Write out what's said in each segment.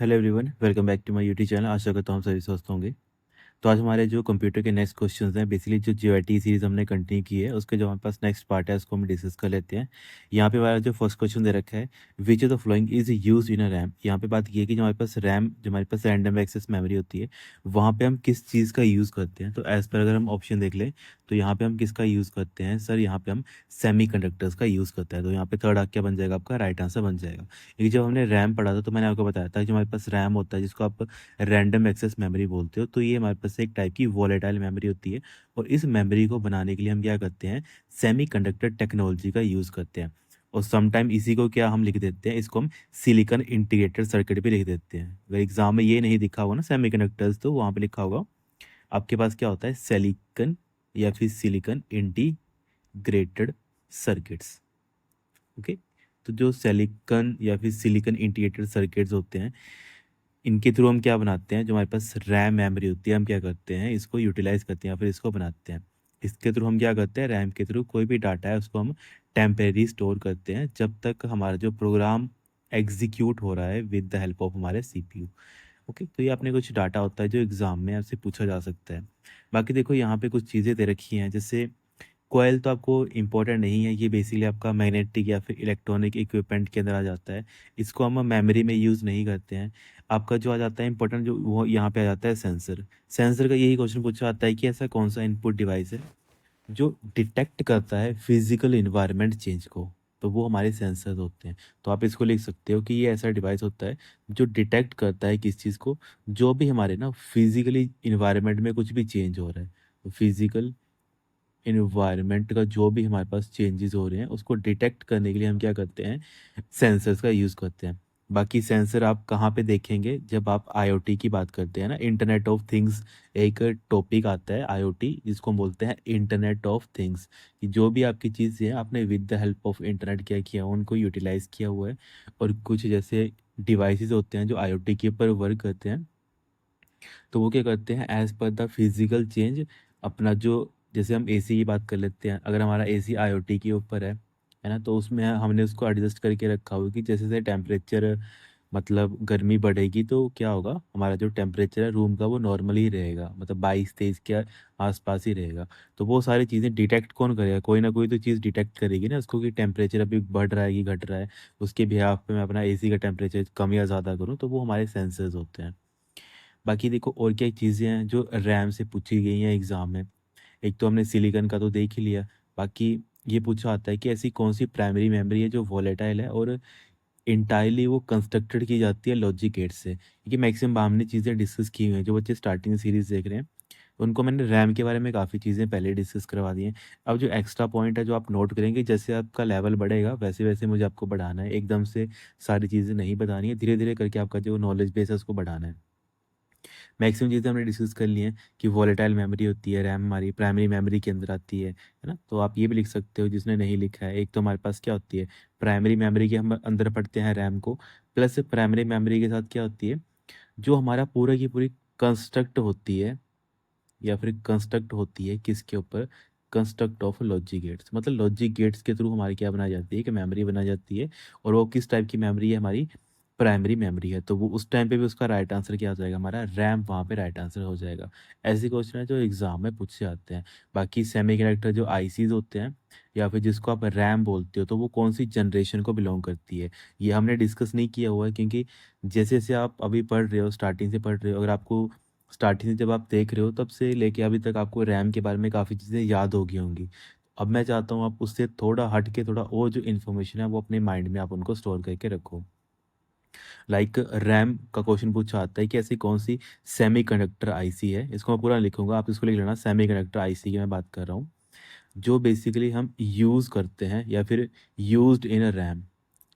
Hello everyone, welcome back to my YouTube channel. आशा करता हूँ आप सभी स्वस्थ होंगे। तो आज हमारे जो कंप्यूटर के नेक्स्ट क्वेश्चंस हैं, बेसिकली जो जीओआईटी सीरीज हमने कंटिन्यू की है, उसके जो हमारे पास नेक्स्ट पार्ट है उसको हम डिस्कस कर लेते हैं। यहाँ पे हमारा जो फर्स्ट क्वेश्चन दे रखा है, विच of the following is use in a RAM. यहाँ पे बात ये है कि जो हमारे पास रैम, जो हमारे पास रैंडम एक्सेस मेमोरी होती है, वहाँ पे हम किस चीज़ का यूज़ करते हैं। तो एज पर अगर हम ऑप्शन देख लें, तो यहाँ पे हम किसका यूज़ करते हैं सर, यहाँ पे हम सेमी कंडक्टर्स का यूज़ करते हैं। तो यहाँ पे थर्ड आ क्या बन जाएगा, आपका राइट आंसर बन जाएगा। क्योंकि जब हमने रैम पढ़ा था तो मैंने आपको बताया था कि जो हमारे पास रैम होता है, जिसको आप रैंडम एक्सेस मेमोरी बोलते हो, तो ये हमारे पास एक टाइप की वॉलेटाइल मेमोरी होती है। और इस मेमोरी को बनाने के लिए हम क्या करते हैं, सेमीकंडक्टर टेक्नोलॉजी का यूज़ करते हैं। और समटाइम इसी को क्या हम लिख देते हैं, इसको हम सिलिकॉन इंटीग्रेटेड सर्किट भी लिख देते हैं। अगर एग्जाम में ये नहीं दिखा होगा ना सेमीकंडक्टर्स, तो वहाँ पे लिखा होगा आपके पास क्या होता है, सिलिकॉन या फिर सिलिकॉन इंटीग्रेटेड सर्किट्स। ओके। तो जो सिलिकॉन या फिर सिलिकॉन इंटीग्रेटेड सर्किट्स होते हैं, इनके थ्रू हम क्या बनाते हैं, जो हमारे पास रैम मेमोरी होती है, हम क्या करते हैं, इसको यूटिलाइज करते हैं या फिर इसको बनाते हैं। इसके थ्रू हम क्या करते हैं, रैम के थ्रू कोई भी डाटा है उसको हम टेम्परेरी स्टोर करते हैं, जब तक हमारा जो प्रोग्राम एग्जीक्यूट हो रहा है विद द हेल्प ऑफ हमारे सीपीयू। ओके। तो ये अपने कुछ डाटा होता है जो एग्जाम में आपसे पूछा जा सकता है। बाकी देखो यहाँ पे कुछ चीज़ें दे रखी हैं, जैसे कोयल तो आपको इम्पोर्टेंट नहीं है, ये बेसिकली आपका मैग्नेटिक या फिर इलेक्ट्रॉनिक इक्विपमेंट के अंदर आ जाता है। इसको हम मेमोरी में यूज़ नहीं करते हैं। आपका जो आ जाता है इंपॉर्टेंट, जो वो यहाँ पे आ जाता है सेंसर। सेंसर का यही क्वेश्चन पूछा जाता है कि ऐसा कौन सा इनपुट डिवाइस है जो डिटेक्ट करता है फिजिकल इन्वायरमेंट चेंज को। तो वो हमारे सेंसर्स होते हैं। तो आप इसको लिख सकते हो कि ये ऐसा डिवाइस होता है जो डिटेक्ट करता है किस चीज़ को, जो भी हमारे ना फिजिकली इन्वायरमेंट में कुछ भी चेंज हो रहा है। तो फिजिकल इन्वायरमेंट का जो भी हमारे पास चेंजेस हो रहे हैं, उसको डिटेक्ट करने के लिए हम क्या करते हैं, सेंसर्स का यूज़ करते हैं। बाकी सेंसर आप कहाँ पे देखेंगे, जब आप आईओटी की बात करते हैं ना, इंटरनेट ऑफ थिंग्स एक टॉपिक आता है आईओटी, जिसको हम बोलते हैं इंटरनेट ऑफ थिंग्स। कि जो भी आपकी चीज़ें हैं, आपने with the help of internet क्या किया, उनको यूटिलाइज किया हुआ है। और कुछ जैसे डिवाइसेस होते हैं जो आईओटी के ऊपर वर्क करते हैं, तो वो क्या करते हैं, as per the physical change, अपना जो, जैसे हम एसी की बात कर लेते हैं, अगर हमारा एसी आईओटी के ऊपर है ना, तो उसमें हमने उसको एडजस्ट करके रखा हुआ कि जैसे जैसे टेम्परेचर, मतलब गर्मी बढ़ेगी तो क्या होगा, हमारा जो टेम्परेचर है रूम का वो नॉर्मल ही रहेगा, मतलब 22-23 के आसपास ही रहेगा। तो वो सारी चीज़ें डिटेक्ट कौन करेगा, कोई ना कोई तो चीज़ डिटेक्ट करेगी ना उसको, कि टेम्परेचर अभी बढ़ रहा है कि घट रहा है। उसके बिहाफ पे मैं अपना एसी का टेम्परेचर कम या ज़्यादा करूँ, तो वो हमारे सेंसर्स होते हैं। बाकी देखो और क्या चीज़ें हैं जो रैम से पूछी गई हैं एग्ज़ाम में। एक तो हमने सिलिकॉन का तो देख ही लिया। बाकी ये पूछा आता है कि ऐसी कौन सी प्राइमरी मेमोरी है जो वोलेटाइल है और इंटायरली वो कंस्ट्रक्टेड की जाती है लॉजिक गेट से। क्योंकि मैक्सिमम हमने चीज़ें डिस्कस की हुई हैं, जो बच्चे स्टार्टिंग सीरीज़ देख रहे हैं उनको मैंने रैम के बारे में काफ़ी चीज़ें पहले डिस्कस करवा दी हैं। अब जो एक्स्ट्रा पॉइंट है जो आप नोट करेंगे, जैसे आपका लेवल बढ़ेगा वैसे वैसे मुझे आपको बढ़ाना है, एकदम से सारी चीज़ें नहीं बतानी है, धीरे धीरे करके आपका जो नॉलेज बेस है उसको बढ़ाना है। मैक्सिमम चीज़ें हमने डिस्कस कर ली हैं कि वॉलेटाइल मेमोरी होती है, रैम हमारी प्राइमरी मेमोरी के अंदर आती है ना। तो आप ये भी लिख सकते हो जिसने नहीं लिखा है, एक तो हमारे पास क्या होती है, प्राइमरी मेमोरी के हम अंदर पढ़ते हैं रैम को, प्लस प्राइमरी मेमोरी के साथ क्या होती है, जो हमारा पूरा की पूरी कंस्ट्रक्ट होती है, या फिर कंस्ट्रक्ट होती है किसके ऊपर, कंस्ट्रक्ट ऑफ लॉजिक गेट्स। मतलब लॉजिक गेट्स के थ्रू हमारी क्या बनाई जाती है, कि मेमोरी बनाई जाती है। और वो किस टाइप की मेमोरी है, हमारी प्राइमरी मेमोरी है। तो वो उस टाइम पे भी उसका राइट आंसर क्या हो जाएगा, हमारा रैम वहाँ पे राइट आंसर हो जाएगा। ऐसे क्वेश्चन है जो एग्जाम में पूछे जाते हैं। बाकी सेमीकंडक्टर जो आईसीज होते हैं, या फिर जिसको आप रैम बोलते हो, तो वो कौन सी जनरेशन को बिलोंग करती है, ये हमने डिस्कस नहीं किया हुआ है। क्योंकि जैसे जैसे आप अभी पढ़ रहे हो, स्टार्टिंग से पढ़ रहे हो, अगर आपको स्टार्टिंग से जब आप देख रहे हो तब से लेके अभी तक आपको रैम के बारे में काफ़ी चीज़ें याद हो गई होंगी। अब मैं चाहता हूँ आप उससे थोड़ा हट के, थोड़ा और जो इन्फॉर्मेशन है वो अपने माइंड में आप उनको स्टोर करके रखो। लाइक रैम का क्वेश्चन पूछा आता है कि ऐसी कौन सी सेमीकंडक्टर आईसी है, इसको मैं पूरा लिखूंगा, आप इसको लिख लेना, सेमीकंडक्टर आईसी की मैं बात कर रहा हूँ, जो बेसिकली हम यूज़ करते हैं या फिर यूज्ड इन अ रैम,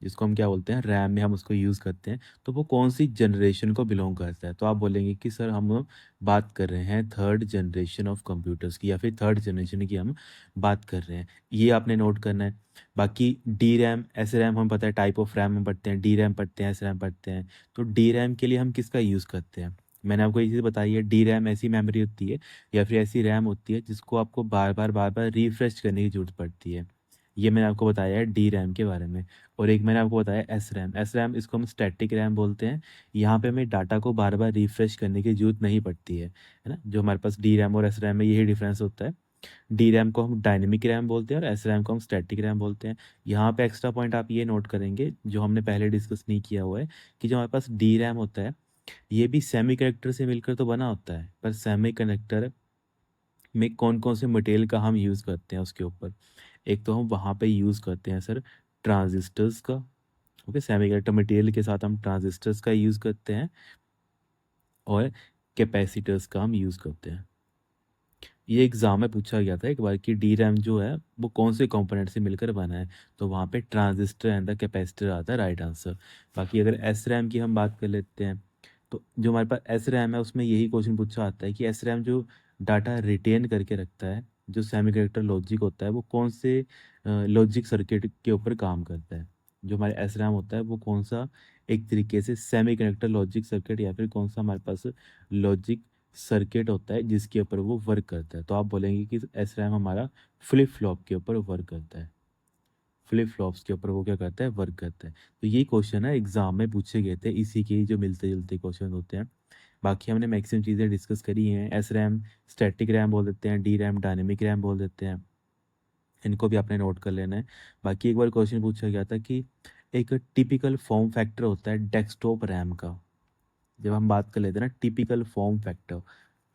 जिसको हम क्या बोलते हैं, रैम में हम उसको यूज़ करते हैं। तो वो कौन सी जनरेशन को बिलोंग करता है, तो आप बोलेंगे कि सर हम बात कर रहे हैं थर्ड जनरेशन ऑफ कंप्यूटर्स की, या फिर थर्ड जनरेशन की हम बात कर रहे हैं। ये आपने नोट करना है। बाकी डी रैम, एस रैम, हम पता है टाइप ऑफ रैम हम पढ़ते हैं, डी रैम पढ़ते हैं, एस रैम पढ़ते हैं। तो डी रैम के लिए हम किसका यूज़ करते हैं, मैंने आपको ये चीज़ बताई है, डी रैम ऐसी मेमोरी होती है या फिर ऐसी रैम होती है जिसको आपको बार बार रिफ्रेश करने की ज़रूरत पड़ती है। ये मैंने आपको बताया है डी रैम के बारे में। और एक मैंने आपको बताया एस रैम। एस रैम इसको हम स्टैटिक रैम बोलते हैं। यहाँ पे हमें डाटा को बार बार रिफ्रेश करने की जरूरत नहीं पड़ती है ना। जो हमारे पास डी रैम और एस रैम में यही डिफरेंस होता है। डी रैम को हम डायनेमिक रैम बोलते हैं और एस रैम को हम स्टैटिक रैम बोलते हैं। यहाँ पे एक्स्ट्रा पॉइंट आप ये नोट करेंगे जो हमने पहले डिस्कस नहीं किया हुआ है, कि जो हमारे पास डी रैम होता है ये भी सेमी कंडक्टर से मिलकर तो बना होता है, पर सेमी कंडक्टर में कौन कौन से मटेरियल का हम यूज़ करते हैं उसके ऊपर। एक तो हम वहाँ पे यूज़ करते हैं सर ट्रांजिस्टर्स का। ओके, सेमीकंडक्टर मटेरियल के साथ हम ट्रांजिस्टर्स का यूज़ करते हैं और कैपेसिटर्स का हम यूज़ करते हैं। ये एग्ज़ाम में पूछा गया था एक बार कि डी रैम जो है वो कौन से कंपोनेंट से मिलकर बना है, तो वहाँ पे ट्रांजिस्टर एंड द कैपेसिटर आता है राइट आंसर। बाकी अगर एस रैम की हम बात कर लेते हैं, तो जो हमारे पास एस रैम है उसमें यही क्वेश्चन पूछा आता है कि एस रैम जो डाटा रिटेन करके रखता है, जो सेमीकंडक्टर लॉजिक होता है वो कौन से लॉजिक सर्किट के ऊपर काम करता है। जो हमारे एस रैम होता है वो कौन सा एक तरीके से सेमीकंडक्टर लॉजिक सर्किट या फिर कौन सा हमारे पास लॉजिक सर्किट होता है जिसके ऊपर वो वर्क करता है। तो आप बोलेंगे कि एस रैम हमारा फ्लिप फ्लॉप के ऊपर वर्क करता है। फ्लिप फ्लॉप्स के ऊपर वो क्या करता है, वर्क करता है। तो ये क्वेश्चन है एग्जाम में पूछे गए थे, इसी के जो मिलते जुलते क्वेश्चन होते हैं। बाकी हमने मैक्सिमम चीज़ें डिस्कस करी हैं। एस रैम स्टैटिक रैम बोल देते हैं, डी रैम डायनेमिक रैम बोल देते हैं। इनको भी आपने नोट कर लेना है। बाकी एक बार क्वेश्चन पूछा गया था कि एक टिपिकल फॉर्म फैक्टर होता है डेस्कटॉप रैम का। जब हम बात कर लेते हैं ना टिपिकल फॉर्म फैक्टर,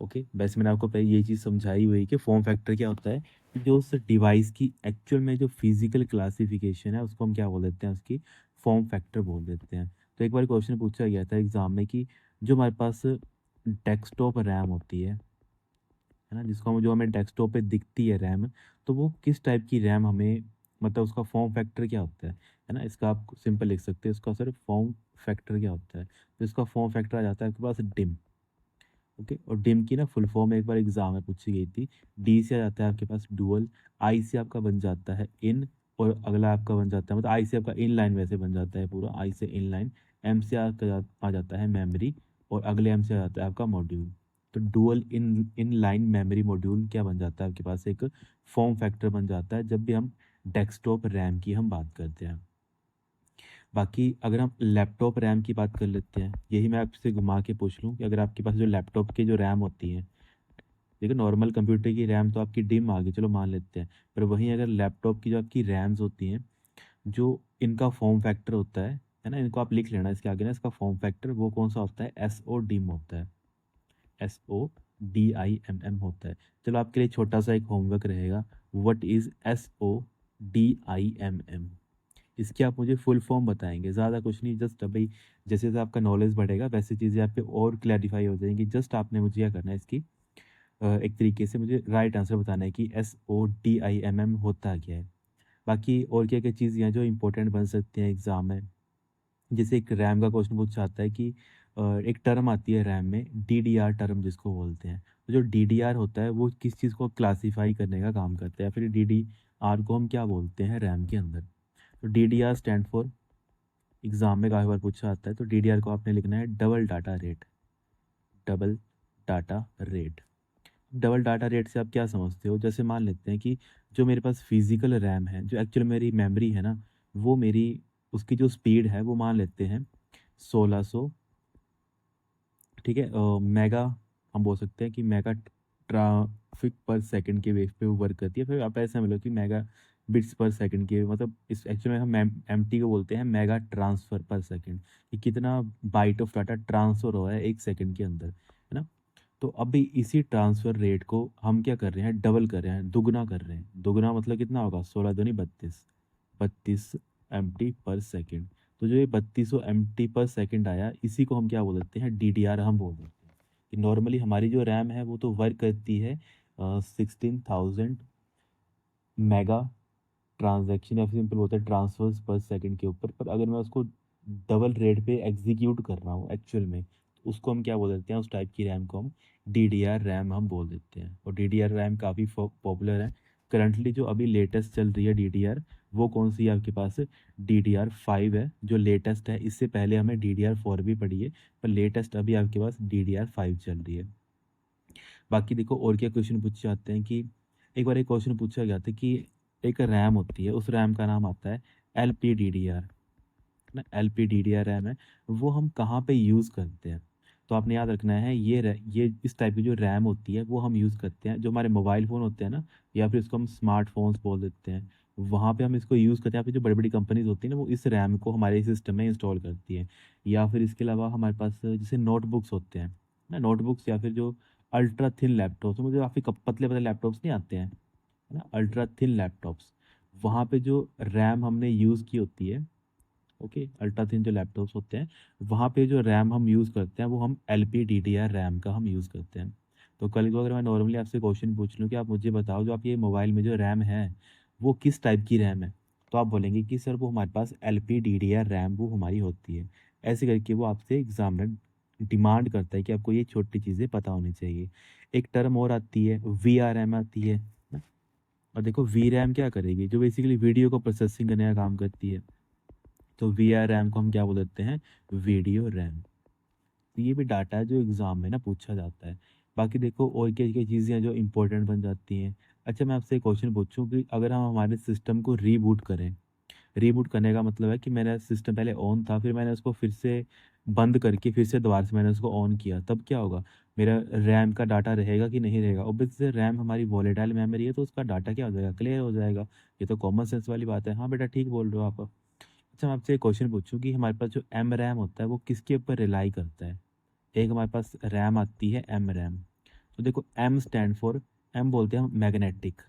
ओके, वैसे मैंने आपको पहले ये चीज़ समझाई हुई कि फॉर्म फैक्टर क्या होता है, कि जो उस डिवाइस की एक्चुअल में जो फिजिकल क्लासिफिकेशन है उसको हम क्या बोल देते हैं, उसकी फॉर्म फैक्टर बोल देते हैं। तो एक बार क्वेश्चन पूछा गया था एग्जाम में कि जो हमारे पास डेस्कटॉप रैम होती है ना, जिसको हम जो हमें डेस्कटॉप पे दिखती है रैम, तो वो किस टाइप की रैम हमें, मतलब उसका फॉर्म फैक्टर क्या होता है ना। इसका आप सिंपल लिख सकते हैं, इसका सिर्फ फॉर्म फैक्टर क्या होता है। तो इसका फॉर्म फैक्टर आ जाता है आपके पास डिम। ओके, और डिम की ना फुल फॉर्म एक बार एग्जाम में पूछी गई थी। डी से आ जाता है आपके पास डुअल, आई से आपका बन जाता है इन, और अगला आपका बन जाता है, मतलब आई से आपका इन लाइन वैसे बन जाता है पूरा, आई से इन लाइन। एम से आ जाता है मेमोरी, और अगले एम से आ जाता है आपका मॉड्यूल। तो dual in in line memory module क्या बन जाता है आपके पास, एक फॉर्म फैक्टर बन जाता है जब भी हम डेस्कटॉप रैम की हम बात करते हैं। बाकी अगर हम लैपटॉप रैम की बात कर लेते हैं, यही मैं आपसे घुमा के पूछ लूँ कि अगर आपके पास जो लैपटॉप की जो रैम होती है, देखो नॉर्मल कंप्यूटर की रैम तो आपकी डिम आ गई, चलो मान लेते हैं, पर वहीं अगर लैपटॉप की जो आपकी रैम्स होती हैं, जो इनका फॉर्म फैक्टर होता है ना, इनको आप लिख लेना इसके आगे ना, इसका फॉर्म फैक्टर वो कौन सा होता है, एस ओ डिम होता है। SODIMM होता है। चलो आपके लिए छोटा सा एक होमवर्क रहेगा, व्हाट इज SODIMM। इसकी आप मुझे फुल फॉर्म बताएंगे, ज़्यादा कुछ नहीं, जस्ट भाई जैसे जैसे आपका नॉलेज बढ़ेगा वैसे चीज़ें आप पे और क्लैरिफाई हो जाएंगी। जस्ट आपने मुझे क्या करना है, इसकी एक तरीके से मुझे राइट आंसर बताना है कि SODIMM होता क्या है। बाकी और क्या क्या चीज़ें हैं जो इंपॉर्टेंट बन सकती हैं एग्जाम में, जैसे एक रैम का क्वेश्चन पूछ चाहता है कि एक टर्म आती है रैम में, DDR टर्म जिसको बोलते हैं। तो जो DDR होता है वो किस चीज़ को क्लासीफाई करने का काम करता है, फिर DDR को हम क्या बोलते हैं रैम के अंदर। तो DDR स्टैंड फॉर, एग्जाम में काफ़ी बार पूछा आता है, तो DDR को आपने लिखना है double data rate. Double data rate. Double data rate से आप क्या समझते हो, जैसे मान लेते हैं कि जो मेरे पास फिजिकल रैम है, जो एक्चुअल मेरी मेमोरी है ना, वो मेरी उसकी जो स्पीड है वो मान लेते हैं 1600, ठीक है, मेगा, हम बोल सकते हैं कि मेगा ट्राफिक पर सेकंड के वेव पे वो वर्क करती है। फिर आप ऐसा मिलो कि मेगा बिट्स पर सेकंड के, मतलब इस एक्चुअल में हम MT को बोलते हैं मेगा ट्रांसफ़र पर सेकंड, कि कितना बाइट ऑफ डाटा ट्रांसफ़र हो रहा है एक सेकंड के अंदर, है ना। तो अभी इसी ट्रांसफ़र रेट को हम क्या कर रहे हैं, डबल कर रहे हैं, दुगना कर रहे हैं। दुगना मतलब कितना होगा, 16 दूनी 32, 32 MT पर सेकंड। तो जो ये 3200 MT पर सेकंड आया, इसी को हम क्या बोल देते हैं, DDR हम बोल देते हैं। कि नॉर्मली हमारी जो रैम है वो तो वर्क करती है 16,000 मेगा ट्रांजैक्शन या फिर सिंपल बोलते हैं ट्रांसफर्स पर सेकंड के ऊपर। पर अगर मैं उसको डबल रेट पे एग्जीक्यूट कर रहा हूँ एक्चुअल में, तो उसको हम क्या बोल देते हैं, उस टाइप की रैम को हम DDR रैम हम बोल देते हैं। और DDR रैम काफ़ी पॉपुलर है। करंटली जो अभी लेटेस्ट चल रही है DDR, वो कौन सी है आपके पास, DDR5 है जो लेटेस्ट है। इससे पहले हमें DDR4 भी पड़ी है, पर लेटेस्ट अभी आपके पास DDR5 चल रही है। बाकी देखो और क्या क्वेश्चन पूछे जाते हैं कि एक बार एक क्वेश्चन पूछा गया था कि एक रैम होती है, उस रैम का नाम आता है LPDDR, ना LPDDR रैम है, वो हम कहाँ पे यूज़ करते हैं? तो आपने याद रखना है ये इस टाइप की जो रैम होती है वो हम यूज़ करते हैं जो हमारे मोबाइल फ़ोन होते हैं ना, या फिर इसको हम स्मार्टफ़ोन्स बोल देते हैं, वहाँ पे हम इसको यूज़ करते हैं। यहाँ पे जो बड़ी-बड़ी कंपनीज़ होती हैं ना वो इस रैम को हमारे सिस्टम में इंस्टॉल करती हैं। या फिर इसके अलावा हमारे पास जैसे नोटबुक्स होते हैं, ना नोटबुक्स या फिर जो अल्ट्रा थिन लैपटॉप्स, मुझे काफ़ी पतले-पतले लैपटॉप्स नहीं आते हैं, है ना? अल्ट्रा थिन लैपटॉप्स, वहाँ पे जो रैम हमने यूज़ की होती है, ओके, अल्ट्रा थिन जो लैपटॉप्स होते हैं, वहाँ पे जो रैम हम यूज़ करते हैं वो हम LPDDR रैम का हम यूज़ करते हैं। तो कल को अगर मैं नॉर्मली आपसे क्वेश्चन पूछ लूँ कि आप मुझे बताओ जो आपके मोबाइल में जो रैम है वो किस टाइप की रैम है, तो आप बोलेंगे कि सर वो हमारे पास LPDDR रैम वो हमारी होती है। ऐसे करके वो आपसे एग्जामिनर डिमांड करता है कि आपको ये छोटी चीज़ें पता होनी चाहिए। एक टर्म और आती है, VRM आती है ना? और देखो VRAM क्या करेगी, जो बेसिकली वीडियो को प्रोसेसिंग करने का काम करती है। तो VRAM को हम क्या बोल देते हैं? Video RAM. तो ये भी डाटा है जो एग्ज़ाम में ना पूछा जाता है। बाकी देखो और क्या-क्या चीज़ें हैं जो इम्पोर्टेंट बन जाती हैं। अच्छा, मैं आपसे एक क्वेश्चन पूछूँ कि अगर हम हमारे सिस्टम को रीबूट करें, रीबूट करने का मतलब है कि मेरा सिस्टम पहले ऑन था, फिर मैंने उसको फिर से बंद करके फिर से दोबारा से मैंने उसको ऑन किया, तब क्या होगा? मेरा रैम का डाटा रहेगा कि नहीं रहेगा? ऑब्वियसली रैम हमारी वोलेटाइल मेमोरी है, तो उसका डाटा क्या हो जाएगा? क्लियर हो जाएगा। ये तो कॉमन सेंस वाली बात है। हाँ बेटा, ठीक बोल रहे हो आप। अच्छा, मैं आपसे एक क्वेश्चन पूछूँ कि हमारे पास जो एम रैम होता है वो किसके ऊपर रिलाई करता है? एक हमारे पास रैम आती है एम रैम। तो देखो एम स्टैंड फॉर, एम बोलते हैं हम मैग्नेटिक,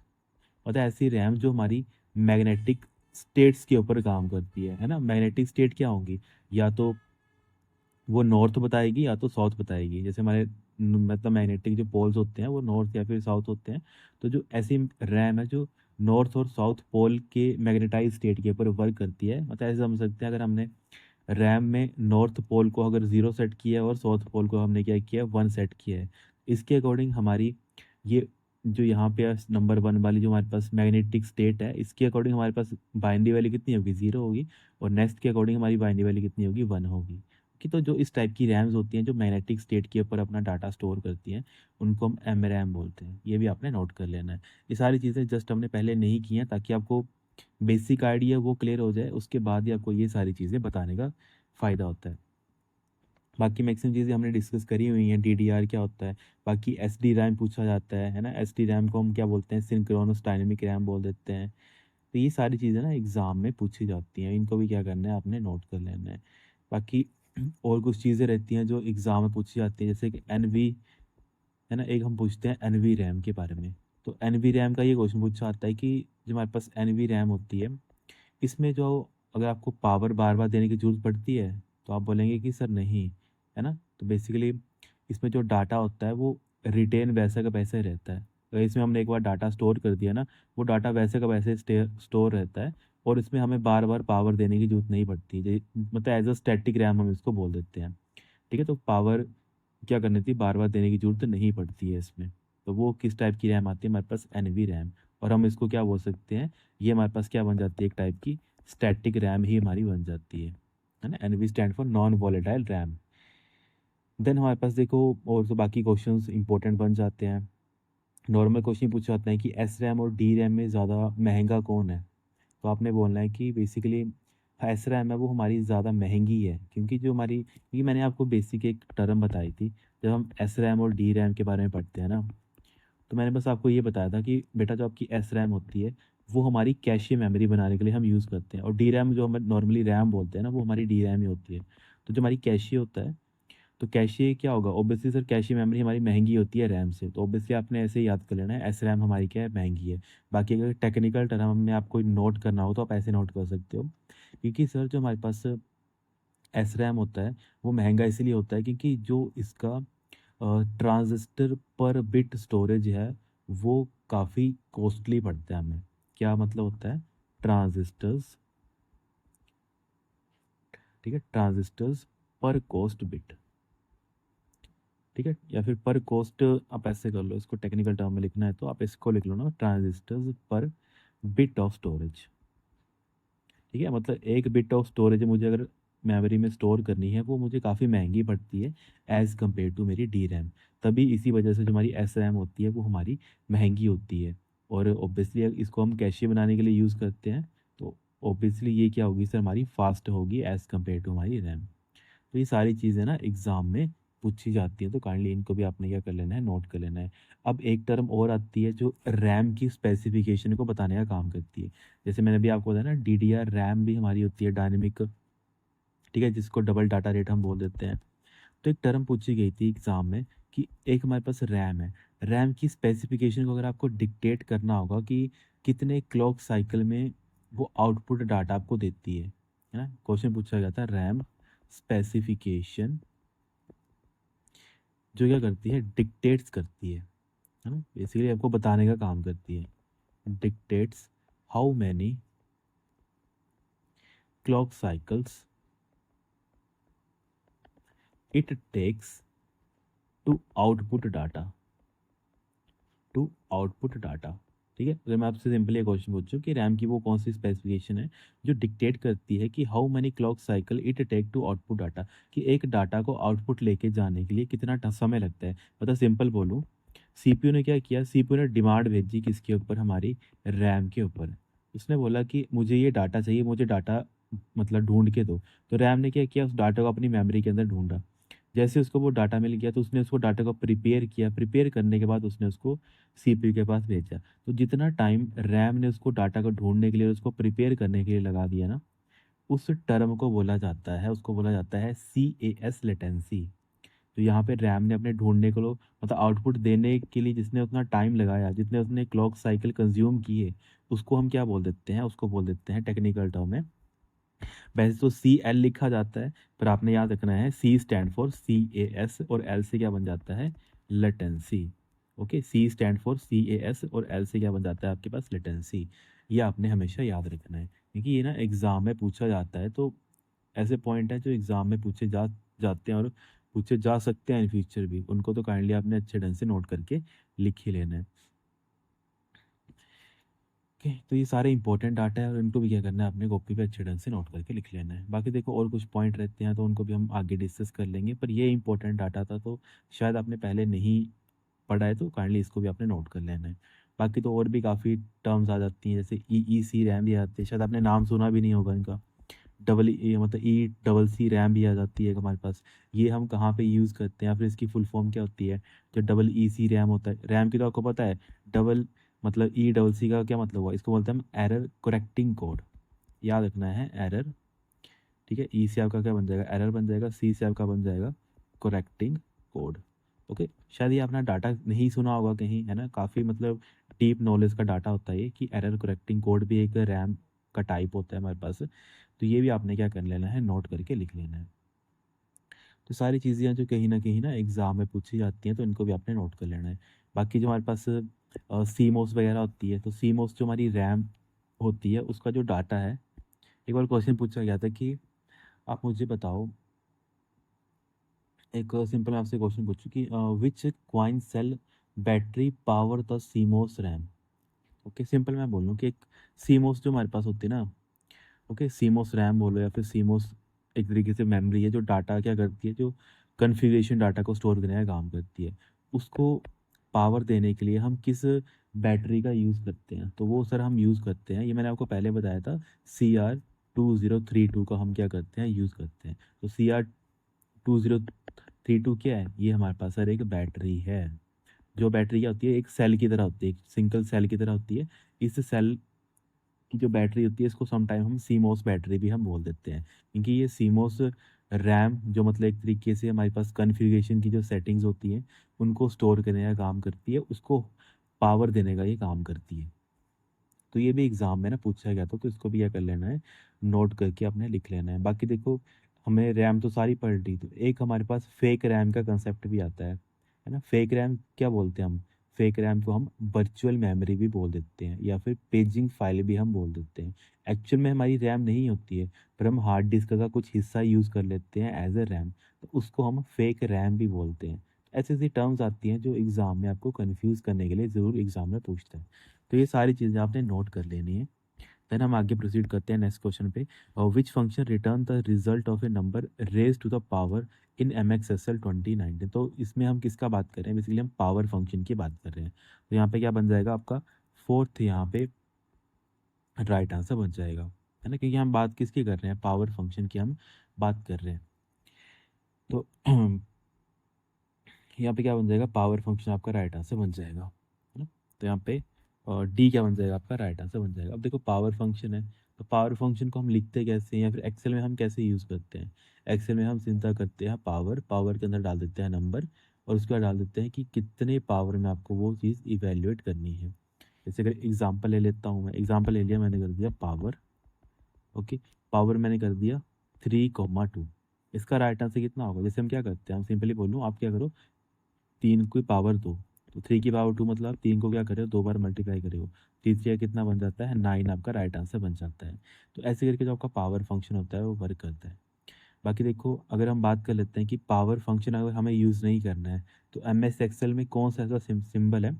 मतलब ऐसी रैम जो हमारी मैग्नेटिक स्टेट्स के ऊपर काम करती है ना? मैग्नेटिक स्टेट क्या होंगी? या तो वो नॉर्थ बताएगी या तो साउथ बताएगी। जैसे हमारे मतलब मैग्नेटिक जो पोल्स होते हैं वो नॉर्थ या फिर साउथ होते हैं। तो जो ऐसी रैम है जो नॉर्थ और साउथ पोल के मैग्नेटाइज स्टेट के ऊपर वर्क करती है, मतलब ऐसे समझ सकते हैं, अगर हमने रैम में नॉर्थ पोल को अगर 0 सेट किया है और साउथ पोल को हमने क्या किया है 1 सेट किया है, इसके अकॉर्डिंग हमारी ये जो यहाँ पे है नंबर 1 वाली जो हमारे पास मैग्नेटिक स्टेट है, इसके अकॉर्डिंग हमारे पास बाइनरी वैल्यू कितनी होगी? 0 होगी। और नेक्स्ट के अकॉर्डिंग हमारी बाइनरी वैल्यू कितनी होगी? 1 होगी। कि तो जो इस टाइप की रैम्स होती हैं जो मैग्नेटिक स्टेट के ऊपर अपना डाटा स्टोर करती हैं, उनको हम एम रैम बोलते हैं। ये भी आपने नोट कर लेना है। ये सारी चीज़ें जस्ट हमने पहले नहीं की हैं ताकि आपको बेसिक आइडिया वो क्लियर हो जाए, उसके बाद ही आपको ये सारी चीज़ें बताने का फ़ायदा होता है। बाकी मैक्सिमम चीज़ें हमने डिस्कस करी हुई हैं, DDR क्या होता है, बाकी SD रैम पूछा जाता है ना? SD रैम को हम क्या बोलते हैं? सिंक्रोनस डायनेमिक रैम बोल देते हैं। तो ये सारी चीज़ें ना एग्ज़ाम में पूछी जाती हैं, इनको भी क्या करना है आपने नोट कर लेना है। बाकी और कुछ चीज़ें रहती हैं जो एग्ज़ाम में पूछी जाती हैं, जैसे कि NV, है ना? एक हम पूछते हैं NV रैम के बारे में। तो NV रैम का ये क्वेश्चन पूछा जाता है कि जो हमारे पास NV रैम होती है, इसमें जो अगर आपको पावर बार-बार देने की ज़रूरत पड़ती है, तो आप बोलेंगे कि सर नहीं, है ना? तो बेसिकली इसमें जो डाटा होता है वो रिटेन वैसा का वैसा ही रहता है। तो इसमें हमने एक बार डाटा स्टोर कर दिया ना, वो डाटा वैसे का वैसे स्टोर रहता है और इसमें हमें बार-बार पावर देने की ज़रूरत नहीं पड़ती। मतलब एज़ अ स्टैटिक रैम हम इसको बोल देते हैं। ठीक है? तो पावर क्या करनी थी, बार-बार देने की ज़रूरत नहीं पड़ती है इसमें। तो वो किस टाइप की रैम आती है हमारे पास? N V RAM. और हम इसको क्या बोल सकते हैं, ये हमारे पास क्या बन जाती है, एक टाइप की स्टैटिक रैम ही हमारी बन जाती है ना? NV stand for non volatile RAM. Then हमारे पास देखो और तो बाकी क्वेश्चंस इंपॉर्टेंट बन जाते हैं। नॉर्मल क्वेश्चन पूछे जाते हैं कि एस रैम और डी रैम में ज़्यादा महँगा कौन है? तो आपने बोलना है कि बेसिकली एस रैम है वो हमारी ज़्यादा महंगी है, क्योंकि जो हमारी, क्योंकि मैंने आपको बेसिक एक टर्म बताई थी, जब हम एस रैम और डी रैम के बारे में पढ़ते हैं ना, तो मैंने बस आपको ये बताया था कि बेटा जो आपकी एस रैम होती है वो हमारी कैशे मेमोरी बनाने के लिए हम यूज़ करते हैं, और डी रैम जो हम नॉर्मली रैम बोलते हैं ना, वो हमारी डी रैम ही होती है। तो जो हमारी कैशे होता है, तो कैशे क्या होगा, ऑब्वियसली सर कैशे मेमोरी हमारी महंगी होती है रैम से, तो ऑब्वियसली आपने ऐसे ही याद कर लेना है, एस रैम हमारी क्या है, महंगी है। बाकी अगर टेक्निकल टर्म में आपको नोट करना हो तो आप ऐसे नोट कर सकते हो, क्योंकि सर जो हमारे पास एस रैम होता है वो महंगा इसलिए होता है क्योंकि जो इसका ट्रांजिस्टर पर बिट स्टोरेज है वो काफ़ी कॉस्टली पड़ता है हमें। क्या मतलब होता है? ट्रांजिस्टर्स, ठीक है, ट्रांजिस्टर्स पर कॉस्ट बिट, ठीक है, या फिर पर कोस्ट, आप ऐसे कर लो, इसको टेक्निकल टर्म में लिखना है तो आप इसको लिख लो ना, ट्रांजिस्टर्स पर बिट ऑफ स्टोरेज। ठीक है, मतलब एक बिट ऑफ स्टोरेज मुझे अगर मेमोरी में स्टोर करनी है वो मुझे काफ़ी महंगी पड़ती है एज़ कम्पेयर टू मेरी डी रैम। तभी इसी वजह से जो हमारी एस रैम होती है वो हमारी महंगी होती है। और ऑब्वियसली इसको हम कैशे बनाने के लिए यूज़ करते हैं, तो ऑब्वियसली ये क्या होगी सर, हमारी फास्ट होगी एज़ कम्पेयर टू हमारी रैम। तो ये सारी चीज़ें ना एग्ज़ाम में पूछी जाती हैं, तो काइंडली इनको भी आपने क्या कर लेना है, नोट कर लेना है। अब एक टर्म और आती है जो रैम की स्पेसिफिकेशन को बताने का काम करती है। जैसे मैंने अभी आपको बताया ना, डीडीआर रैम भी हमारी होती है डायनेमिक, ठीक है, जिसको डबल डाटा रेट हम बोल देते हैं। तो एक टर्म पूछी गई थी एग्ज़ाम में कि एक हमारे पास रैम है, रैम की स्पेसिफिकेशन को अगर आपको डिक्टेट करना होगा कि कितने क्लॉक साइकिल में वो आउटपुट डाटा आपको देती है ना? क्वेश्चन पूछा गया था, रैम स्पेसिफिकेशन जो क्या करती है, डिक्टेट्स करती है ना? बेसिकली आपको बताने का काम करती है। Dictates how many clock cycles it takes to output data, to output data. ठीक है, अगर मैं आपसे सिंपली एक क्वेश्चन पूछूं कि रैम की वो कौन सी स्पेसिफिकेशन है जो डिक्टेट करती है कि how many clock cycle it take to output data, कि एक डाटा को आउटपुट लेके जाने के लिए कितना समय लगता है। मतलब सिंपल बोलूं, सीपीयू ने क्या किया, सीपीयू ने डिमांड भेजी किसके ऊपर, हमारी रैम के ऊपर। उसने बोला कि मुझे ये डाटा चाहिए, मुझे डाटा मतलब ढूंढ के दो। तो रैम ने क्या किया, उस डाटा को अपनी मेमोरी के अंदर ढूंढा। जैसे उसको वो डाटा मिल गया तो उसने उसको डाटा को प्रिपेयर किया, प्रिपेयर करने के बाद उसने उसको सीपीयू के पास भेजा। तो जितना टाइम रैम ने उसको डाटा को ढूंढने के लिए, उसको प्रिपेयर करने के लिए लगा दिया ना, उस टर्म को बोला जाता है, उसको बोला जाता है CAS लेटेंसी। तो यहाँ पे रैम ने अपने ढूंढने को मतलब आउटपुट देने के लिए जिसने उतना टाइम लगाया, जितने उसने क्लॉक साइकिल कंज्यूम किए, उसको हम क्या बोल देते हैं, उसको बोल देते हैं टेक्निकल टर्म में, वैसे तो CL लिखा जाता है, पर आपने याद रखना है C स्टैंड फॉर CAS और L से क्या बन जाता है, latency. Okay, C stand for CAS और L से क्या बन जाता है आपके पास, लेटेंसी। ये आपने हमेशा याद रखना है, क्योंकि ये ना एग्ज़ाम में पूछा जाता है। तो ऐसे पॉइंट हैं जो एग्ज़ाम में पूछे जाते हैं और पूछे जा सकते हैं इन फ्यूचर भी, उनको तो काइंडली आपने अच्छे ढंग से नोट करके लिख ही लेना है। ओके, तो ये सारे इंपॉर्टेंट डाटा है और इनको भी क्या करना है, अपने कॉपी पे अच्छे ढंग से नोट करके लिख लेना है। बाकी देखो और कुछ पॉइंट रहते हैं तो उनको भी हम आगे डिस्कस कर लेंगे, पर ये इंपॉर्टेंट डाटा था तो शायद आपने पहले नहीं पढ़ा है, तो काइंडली इसको भी आपने नोट कर लेना है। बाकी तो और भी काफ़ी टर्म्स आ जाती हैं, जैसे EEC रैम भी आती है, शायद आपने नाम सुना भी नहीं होगा इनका। डबल ई मतलब ECC रैम भी आ जाती है हमारे पास। ये हम कहाँ पे यूज़ करते हैं या फिर इसकी फुल फॉर्म क्या होती है, जो EEC रैम होता है, रैम की तो आपको पता है, डबल मतलब ECC का क्या मतलब हुआ, इसको बोलते हैं हम एरर करेक्टिंग कोड। याद रखना है एरर, ठीक है। E से आपका क्या बन जाएगा, एरर बन जाएगा, C से आपका बन जाएगा करेक्टिंग कोड। ओके, शायद ये अपना डाटा नहीं सुना होगा कहीं, है ना, काफ़ी मतलब डीप नॉलेज का डाटा होता है ये, कि एरर करेक्टिंग कोड भी एक रैम का टाइप होता है हमारे पास। तो ये भी आपने क्या कर लेना है, नोट करके लिख लेना है। तो सारी चीज़ें जो कहीं ना एग्ज़ाम में पूछी जाती हैं, तो इनको भी आपने नोट कर लेना है। बाकी जो हमारे पास CMOS वगैरह होती है, तो CMOS जो हमारी रैम होती है उसका जो डाटा है, एक बार क्वेश्चन पूछा गया था कि आप मुझे बताओ, एक सिंपल मैं आपसे क्वेश्चन पूछूं कि which coin cell battery power the CMOS RAM. Okay, simple मैं बोलूँ कि एक CMOS जो हमारे पास होती है ना, ओके, CMOS रैम बोलो या फिर CMOS एक तरीके से मेमोरी है जो डाटा क्या करती है, जो कन्फिग्रेशन डाटा को स्टोर करने का काम करती है। उसको पावर देने के लिए हम किस बैटरी का यूज़ करते हैं, तो वो सर हम यूज़ करते हैं, ये मैंने आपको पहले बताया था, CR2032 का हम क्या करते हैं, यूज़ करते हैं। तो CR2032 क्या है, ये हमारे पास सर एक बैटरी है। जो बैटरी क्या होती है, एक सेल की तरह होती है, एक सिंगल सेल की तरह होती है। इस सेल की जो बैटरी होती है, इसको समटाइम हम CMOS बैटरी भी हम बोल देते हैं, क्योंकि ये CMOS रैम जो मतलब एक तरीके से हमारे पास कॉन्फ़िगरेशन की जो सेटिंग्स होती हैं उनको स्टोर करने का काम करती है, उसको पावर देने का ये काम करती है। तो ये भी एग्ज़ाम में ना पूछा गया था, तो इसको भी क्या कर लेना है, नोट करके आपने लिख लेना है। बाकी देखो, हमें रैम तो सारी पढ़ ली, तो एक हमारे पास फेक रैम का कंसेप्ट भी आता है ना। फेक रैम क्या बोलते हैं हम, फेक रैम को हम वर्चुअल मेमोरी भी बोल देते हैं या फिर पेजिंग फाइल भी हम बोल देते हैं। एक्चुअल में हमारी रैम नहीं होती है, पर हम हार्ड डिस्क का कुछ हिस्सा यूज़ कर लेते हैं एज ए रैम, तो उसको हम फेक रैम भी बोलते हैं। ऐसी ऐसी टर्म्स आती हैं जो एग्ज़ाम में आपको कन्फ्यूज़ करने के लिए ज़रूर एग्ज़ाम में पूछता है। तो ये सारी चीज़ें आपने नोट कर लेनी है। देन हम आगे प्रोसीड करते हैं नेक्स्ट क्वेश्चन पे। Which function return the result of a number raise to the power in MXSL 2019। तो इसमें हम किसका बात कर रहे हैं, बेसिकली हम पावर फंक्शन की बात कर रहे हैं। तो यहाँ पे क्या बन जाएगा आपका, फोर्थ यहाँ पे राइट आंसर बन जाएगा, है ना, क्योंकि हम बात किसकी कर रहे हैं, पावर फंक्शन की हम बात कर रहे हैं। तो यहाँ पे क्या बन जाएगा, पावर फंक्शन आपका राइट आंसर बन जाएगा, है ना। तो यहाँ पे डी क्या बन जाएगा, आपका राइट आंसर बन जाएगा। अब देखो पावर फंक्शन है, तो पावर फंक्शन को हम लिखते कैसे हैं या फिर एक्सेल में हम कैसे यूज़ करते हैं। एक्सेल में हम चिंता करते हैं पावर, पावर के अंदर डाल देते हैं नंबर, और उसके बाद डाल देते हैं कि कितने पावर में आपको वो चीज़ इवेल्युएट करनी है। जैसे अगर एग्जाम्पल ले लेता हूँ, मैं एग्जाम्पल ले लिया, मैंने कर दिया पावर, ओके, पावर मैंने कर दिया 3,2। इसका राइट आंसर कितना होगा, जैसे हम क्या करते हैं, हम सिंपली बोलूँ, आप क्या करो, 3 की पावर 2, तो 3 की पावर 2 मतलब 3 को क्या करे हो, 2 बार मल्टीप्लाई करे हो, 3 कितना बन जाता है, 9 आपका राइट आंसर बन जाता है। तो ऐसे करके जो आपका पावर फंक्शन होता है वो वर्क करता है। बाकी देखो, अगर हम बात कर लेते हैं कि पावर फंक्शन अगर हमें यूज़ नहीं करना है, तो एम एस एक्सेल में कौन सा ऐसा सिंबल है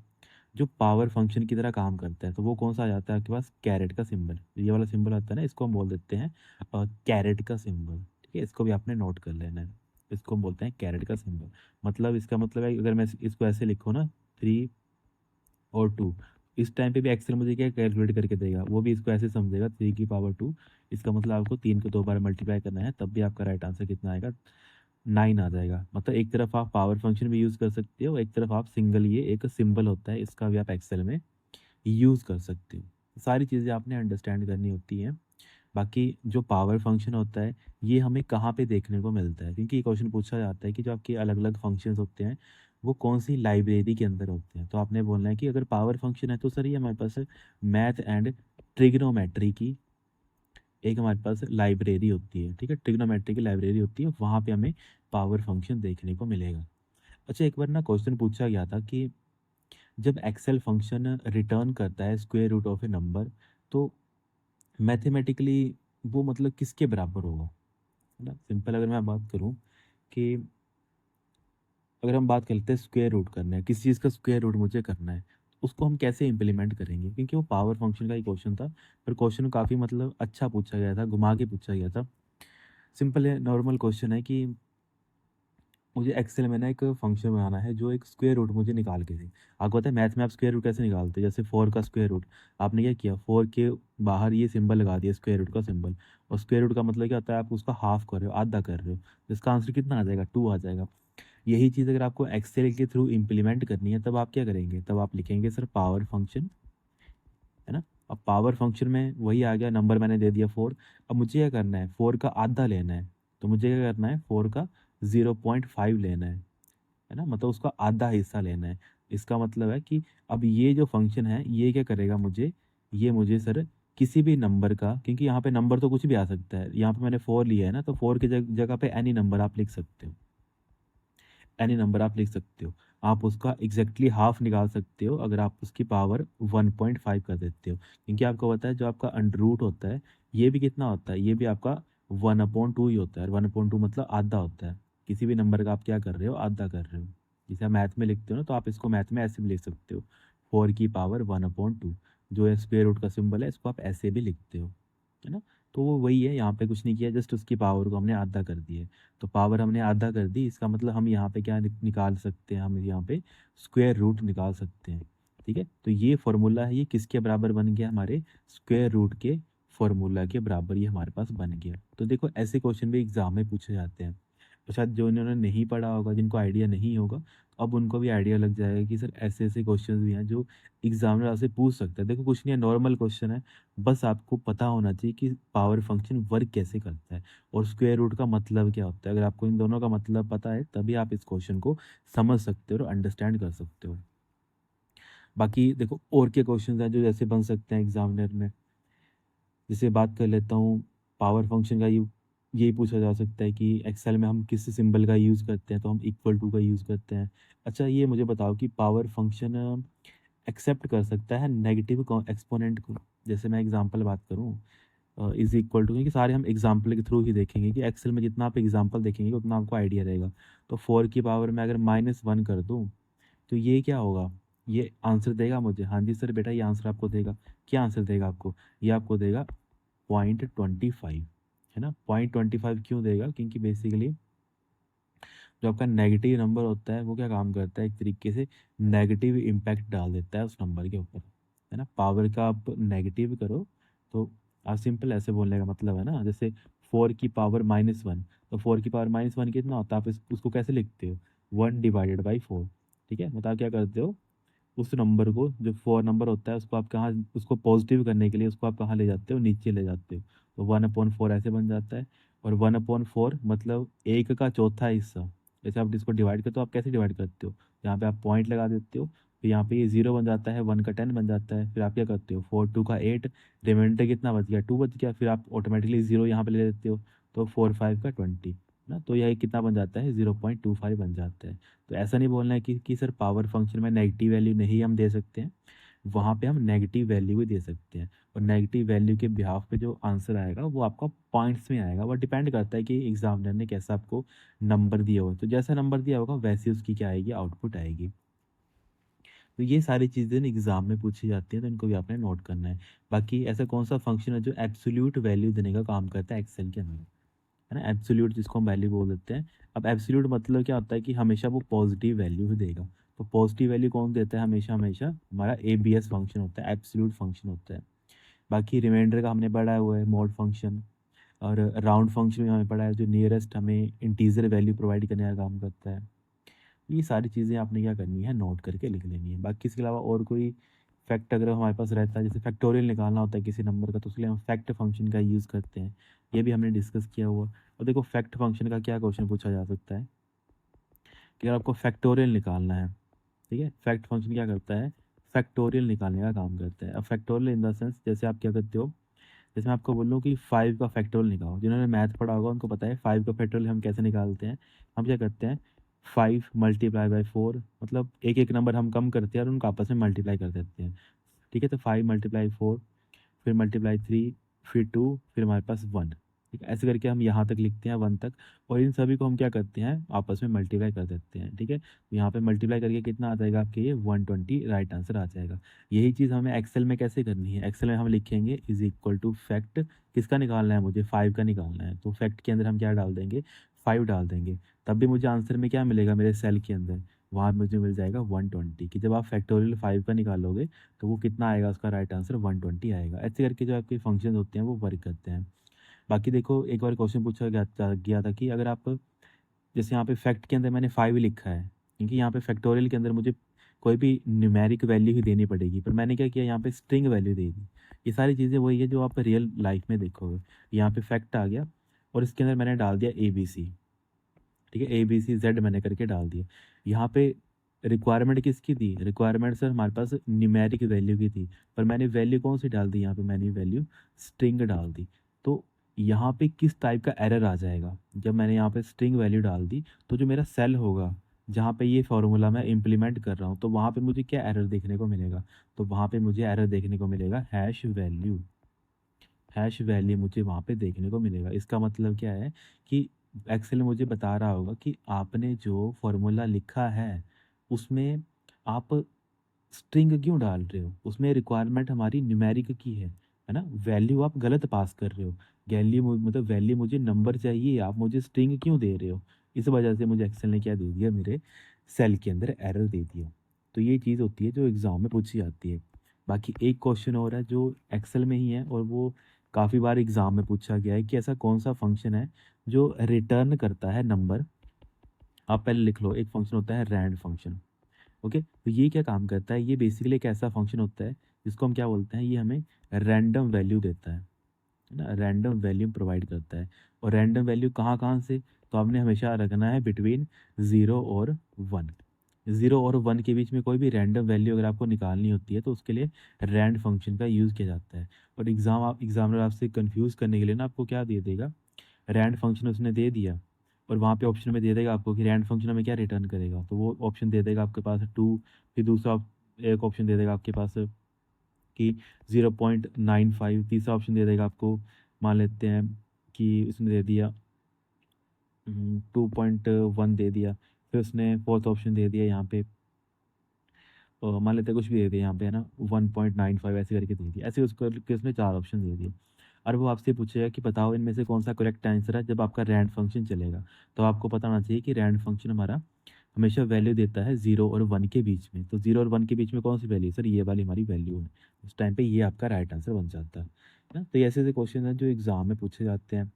जो पावर फंक्शन की तरह काम करता है, तो वो कौन सा आ जाता है आपके पास, कैरेट का सिंबल। ये वाला सिंबल आता है ना, इसको हम बोल देते हैं कैरेट का सिंबल, ठीक है, इसको भी आपने नोट कर लेना है। इसको हम बोलते हैं कैरेट का सिंबल। मतलब इसका मतलब है, अगर मैं इसको ऐसे लिखूँ ना, 3 और 2, इस टाइम पे भी एक्सेल मुझे क्या कैलकुलेट करके देगा, वो भी इसको ऐसे समझेगा 3 की पावर 2, इसका मतलब आपको 3 को 2 बार मल्टीप्लाई करना है, तब भी आपका राइट आंसर कितना आएगा, 9 आ जाएगा। मतलब एक तरफ आप पावर फंक्शन भी यूज़ कर सकते हो, एक तरफ आप सिंगल, ये एक सिंबल होता है, इसका भी आप एक्सेल में यूज़ कर सकते हो। सारी चीज़ें आपने अंडरस्टैंड करनी होती हैं। बाकी जो पावर फंक्शन होता है, ये हमें कहाँ पे देखने को मिलता है, क्योंकि ये क्वेश्चन पूछा जाता है कि जो आपके अलग अलग फंक्शंस होते हैं वो कौन सी लाइब्रेरी के अंदर होते हैं। तो आपने बोलना है कि अगर पावर फंक्शन है तो सर ये हमारे पास मैथ एंड ट्रिग्नोमेट्री की एक हमारे पास लाइब्रेरी होती है, ठीक है, ट्रिग्नोमेट्री की लाइब्रेरी होती है, वहाँ पे हमें पावर फंक्शन देखने को मिलेगा। अच्छा, एक बार ना क्वेश्चन पूछा गया था कि जब एक्सेल फंक्शन रिटर्न करता है square root of a number, तो मैथमेटिकली वो मतलब किसके बराबर होगा, है ना। सिंपल अगर मैं बात करूं कि अगर हम बात करते हैं स्क्वायर रूट करना है, किसी चीज़ का स्क्वायर रूट मुझे करना है, उसको हम कैसे इम्प्लीमेंट करेंगे, क्योंकि वो पावर फंक्शन का ही क्वेश्चन था, पर क्वेश्चन काफ़ी मतलब अच्छा पूछा गया था, घुमा के पूछा गया था। सिंपल है, नॉर्मल क्वेश्चन है कि मुझे एक्सेल में ना एक फंक्शन बनाना है जो एक स्क्वायर रूट मुझे निकाल के दे। आपको पता है मैथ में आप स्क्वायर रूट कैसे निकालते हैं, जैसे 4 का स्क्वायर रूट, आपने क्या किया, 4 के बाहर ये सिंबल लगा दिया, स्क्वायर रूट का सिंबल, और स्क्वायर रूट का मतलब क्या होता है, आप उसका हाफ कर रहे हो, आधा कर रहे हो, तो इसका आंसर कितना आ जाएगा, 2 आ जाएगा। यही चीज़ अगर आपको एक्सेल के थ्रू इम्प्लीमेंट करनी है, तब आप क्या करेंगे, तब आप लिखेंगे सर पावर फंक्शन, है ना। अब पावर फंक्शन में वही आ गया, नंबर मैंने दे दिया 4, अब मुझे क्या करना है, 4 का आधा लेना है, तो मुझे क्या करना है, 4 का 0.5 लेना है ना, मतलब उसका आधा हिस्सा लेना है। इसका मतलब है कि अब ये जो फंक्शन है ये क्या करेगा मुझे, ये मुझे सर किसी भी नंबर का, क्योंकि यहाँ पे नंबर तो कुछ भी आ सकता है, यहाँ पे मैंने 4 लिया है ना, तो 4 की जगह पे एनी नंबर आप लिख सकते हो, एनी नंबर आप लिख सकते हो। आप उसका एग्जैक्टली हाफ निकाल सकते हो अगर आप उसकी पावर 1.5 कर देते हो, क्योंकि आपको पता है जो आपका अंडर रूट होता है, ये भी कितना होता है, ये भी आपका 1/2 ही होता है, 1/2 मतलब आधा होता है। किसी भी नंबर का आप क्या कर रहे हो, आधा कर रहे हो। जैसे आप मैथ में लिखते हो ना, तो आप इसको मैथ में ऐसे भी लिख सकते हो, 4 की पावर 1/2, जो है स्क्वायर रूट का सिंबल है, इसको आप ऐसे भी लिखते हो, है ना। तो वो वही है, यहाँ पे कुछ नहीं किया, जस्ट उसकी पावर को हमने आधा कर दिया है। तो पावर हमने आधा कर दी, इसका मतलब हम यहाँ पे क्या निकाल सकते हैं, हम यहाँ पे स्क्वायर रूट निकाल सकते हैं, ठीक है। तो ये फॉर्मूला है, ये किसके बराबर बन गया, हमारे स्क्वायर रूट के फॉर्मूला के बराबर ये हमारे पास बन गया। तो देखो ऐसे क्वेश्चन भी एग्जाम में पूछे जाते हैं, तो शायद जो इन्होंने नहीं पढ़ा होगा, जिनको आइडिया नहीं होगा, अब उनको भी आइडिया लग जाएगा कि सर ऐसे ऐसे क्वेश्चन भी हैं जो एग्जामिनर आपसे पूछ सकता है। देखो कुछ नहीं है, नॉर्मल क्वेश्चन है, बस आपको पता होना चाहिए कि पावर फंक्शन वर्क कैसे करता है और स्क्वायर रूट का मतलब क्या होता है। अगर आपको इन दोनों का मतलब पता है, तभी आप इस क्वेश्चन को समझ सकते हो और अंडरस्टैंड कर सकते हो। बाकी देखो और के क्वेश्चन हैं जो जैसे बन सकते हैं एग्जामिनर में, जैसे बात कर लेता हूँ, पावर फंक्शन का यही पूछा जा सकता है कि एक्सेल में हम किस सिंबल का यूज़ करते हैं, तो हम इक्वल टू का यूज़ करते हैं। अच्छा, ये मुझे बताओ कि पावर फंक्शन एक्सेप्ट कर सकता है नेगेटिव एक्सपोनेंट को। जैसे मैं एग्जांपल बात करूँ, इज इक्वल टू, क्योंकि सारे हम एग्जांपल के थ्रू ही देखेंगे, कि एक्सेल में जितना आप एग्जांपल देखेंगे उतना आपको आइडिया रहेगा। तो 4 की पावर में अगर -1 कर दूँ, तो ये क्या होगा, ये आंसर देगा मुझे, हाँ जी सर बेटा ये आंसर आपको देगा। क्या आंसर देगा आपको, ये आपको देगा 0.25, है ना। 0.25 क्यों देगा, क्योंकि बेसिकली जो आपका नेगेटिव नंबर होता है वो क्या काम करता है, एक तरीके से नेगेटिव इम्पैक्ट डाल देता है उस नंबर के ऊपर, है ना। पावर का आप नेगेटिव करो तो आप सिंपल ऐसे बोलने का मतलब है ना, जैसे 4 की पावर -1, तो 4 की पावर -1 कितना होता है, आप उसको कैसे लिखते हो, 1/4। ठीक है, मतलब आप क्या करते हो, उस नंबर को, जो 4 नंबर होता है, उसको आप कहाँ, उसको पॉजिटिव करने के लिए उसको आप कहाँ ले जाते हो, नीचे ले जाते हो। तो 1/4 ऐसे बन जाता है। और 1/4 मतलब 1 का चौथा हिस्सा। जैसे आप इसको डिवाइड करते हो, आप कैसे डिवाइड करते हो, यहाँ पे आप पॉइंट लगा देते हो, फिर यहाँ पे ये 0 बन जाता है, 1 का 10 बन जाता है, फिर आप क्या करते हो, 4 2 का 8, रिमाइंडर कितना बच गया, 2 बच गया, फिर आप ऑटोमेटिकली 0 यहाँ पे ले लेते हो, तो 4 5 का 20 ना, तो यह कितना बन जाता है, 0.25 बन जाता है। तो ऐसा नहीं बोलना है कि सर पावर फंक्शन में नेगेटिव वैल्यू नहीं हम दे सकते हैं, वहाँ पे हम नेगेटिव वैल्यू भी दे सकते हैं। और नेगेटिव वैल्यू के बिहाफ पे जो आंसर आएगा वो आपका पॉइंट्स में आएगा। वो डिपेंड करता है कि एग्जामिनर ने कैसा आपको नंबर दिया हो, तो जैसा नंबर दिया होगा वैसे उसकी क्या आएगी, आउटपुट आएगी। तो ये सारी चीज़ें ना एग्जाम में पूछी जाती हैं, तो इनको भी आपने नोट करना है। बाकी ऐसा कौन सा फंक्शन है जो एब्सोल्यूट वैल्यू देने का काम करता है एक्सेल के अंदर, है ना, एब्सोल्यूट जिसको हम वैल्यू बोल देते हैं। अब एब्सोल्यूट मतलब क्या होता है कि हमेशा वो पॉजिटिव वैल्यू ही देगा। तो पॉजिटिव वैल्यू कौन देता है, हमेशा हमेशा हमारा एबीएस फंक्शन होता है, एब्सोल्यूट फंक्शन होता है। बाकी रिमाइंडर का हमने पढ़ा हुआ है मॉड फंक्शन, और राउंड फंक्शन में हमें पढ़ा है जो नियरेस्ट हमें इंटीजर वैल्यू प्रोवाइड करने का काम करता है। ये सारी चीज़ें आपने क्या करनी है, नोट करके लिख लेनी है। बाकी इसके अलावा और कोई फैक्ट अगर हमारे पास रहता है, जैसे फैक्टोरियल निकालना होता है किसी नंबर का, तो उसके लिए हम फैक्ट फंक्शन का यूज़ करते हैं। ये भी हमने डिस्कस किया हुआ। और देखो फैक्ट फंक्शन का क्या क्वेश्चन पूछा जा सकता है कि अगर आपको फैक्टोरियल निकालना है, ठीक है, फैक्ट फंक्शन क्या करता है, फैक्टोरियल निकालने का काम करता है। अब फैक्टोरियल इन द सेंस, जैसे आप क्या करते हो, जैसे मैं आपको बोलूँ कि 5 का फैक्टोरियल निकालो, जिन्होंने मैथ पढ़ा होगा उनको पता है 5 का फैक्टोरियल हम कैसे निकालते हैं। हम क्या करते हैं, 5 × 4, मतलब एक एक नंबर हम कम करते हैं और उनको आपस में मल्टीप्लाई कर देते हैं। ठीक है, तो 5 × 4, फिर ×3, फिर 2, फिर हमारे पास 1। ठीक है, ऐसे करके हम यहाँ तक लिखते हैं 1 तक, और इन सभी को हम क्या करते हैं, आपस में मल्टीप्लाई कर देते हैं। ठीक है, तो यहाँ पे मल्टीप्लाई करके कितना आ जाएगा आपके, ये 120 राइट आंसर आ जाएगा। यही चीज़ हमें एक्सेल में कैसे करनी है, एक्सेल में हम लिखेंगे = फैक्ट, किसका निकालना है मुझे, 5 का निकालना है, तो फैक्ट के अंदर हम क्या डाल देंगे, 5 डाल देंगे। तब भी मुझे आंसर में क्या मिलेगा, मेरे सेल के अंदर वहाँ मुझे मिल जाएगा 120, कि जब आप फैक्टोरियल 5 का निकालोगे तो वो कितना आएगा, उसका राइट आंसर 120 आएगा। ऐसे करके जो आपके फंक्शन होते हैं वो वर्क करते हैं। बाकी देखो एक बार क्वेश्चन पूछा गया था कि अगर आप, जैसे यहाँ पे फैक्ट के अंदर मैंने 5 ही लिखा है, क्योंकि यहाँ पे फैक्टोरियल के अंदर मुझे कोई भी न्यूमेरिक वैल्यू ही देनी पड़ेगी, पर मैंने क्या किया, यहाँ पे स्ट्रिंग वैल्यू दे दी। ये सारी चीज़ें वही है जो आप रियल लाइफ में देखोगे। यहाँ पे फैक्ट आ गया और इसके अंदर मैंने डाल दिया ABC। ठीक है, ABCZ मैंने करके डाल दिया। यहाँ पे रिक्वायरमेंट किसकी थी, रिक्वायरमेंट सर हमारे पास न्यूमेरिक वैल्यू की थी, पर मैंने वैल्यू कौन सी डाल दी, यहाँ पे मैंने वैल्यू स्ट्रिंग डाल दी। तो यहाँ पे किस टाइप का एरर आ जाएगा, जब मैंने यहाँ पे स्ट्रिंग वैल्यू डाल दी, तो जो मेरा सेल होगा जहाँ पे ये फॉर्मूला मैं इम्प्लीमेंट कर रहा हूँ, तो वहाँ पे मुझे क्या एरर देखने को मिलेगा, तो वहाँ पे मुझे एरर देखने को मिलेगा हैश वैल्यू। हैश वैल्यू मुझे वहाँ पे देखने को मिलेगा। इसका मतलब क्या है कि एक्सेल मुझे बता रहा होगा कि आपने जो फॉर्मूला लिखा है उसमें आप स्ट्रिंग क्यों डाल रहे हो, उसमें रिक्वायरमेंट हमारी न्यूमेरिक की है ना, वैल्यू आप गलत पास कर रहे हो। वैल्यू मतलब वैल्यू मुझे नंबर चाहिए, आप मुझे स्ट्रिंग क्यों दे रहे हो। इस वजह से मुझे एक्सेल ने क्या दे दिया, मेरे सेल के अंदर एरर दे दिया। तो ये चीज़ होती है जो एग्ज़ाम में पूछी जाती है। बाकी एक क्वेश्चन और है जो एक्सेल में ही है और वो काफ़ी बार एग्ज़ाम में पूछा गया है कि ऐसा कौन सा फंक्शन है जो रिटर्न करता है नंबर। आप पहले लिख लो, एक फंक्शन होता है रैंड फंक्शन। ओके, तो ये क्या काम करता है, ये बेसिकली एक ऐसा फंक्शन होता है जिसको हम क्या बोलते हैं, ये हमें रैंडम वैल्यू देता है ना, रैंडम वैल्यू प्रोवाइड करता है। और रैंडम वैल्यू कहाँ कहाँ से, तो आपने हमेशा रखना है बिटवीन 0 और 1। 0 और 1 के बीच में कोई भी रैंडम वैल्यू अगर आपको निकालनी होती है तो उसके लिए रैंड फंक्शन का यूज़ किया जाता है। और एग्जामिनर आपसे कंफ्यूज करने के लिए ना आपको क्या दे देगा, रैंड फंक्शन उसने दे दिया और वहाँ पे ऑप्शन में दे देगा आपको कि रैंड फंक्शन में क्या रिटर्न करेगा, तो वो ऑप्शन दे देगा आपके पास 2। फिर दूसरा एक ऑप्शन दे देगा आपके पास कि 0.95, तीसरा ऑप्शन दे देगा आपको, मान लेते हैं कि उसने दे दिया 2.1 दे दिया। फिर उसने फोर्थ ऑप्शन दे दिया यहाँ पे, मान लेते हैं कुछ भी दे दिया यहाँ पे, है ना, 1.95 ऐसे करके दे दिया। ऐसे उसको करके उसने 4 ऑप्शन दे दिए। और वो आपसे पूछेगा कि बताओ इनमें से कौन सा करेक्ट आंसर है जब आपका रैंड फंक्शन चलेगा। तो आपको पता होना चाहिए कि रैंड फंक्शन हमारा हमेशा वैल्यू देता है 0 और 1 के बीच में। तो 0 और 1 के बीच में कौन सी वैल्यू है? सर ये वाली हमारी वैल्यू है। उस टाइम पे ये आपका राइट आंसर बन जाता है ना? तो ये ऐसे-ऐसे क्वेश्चन हैं जो एग्ज़ाम में पूछे जाते हैं।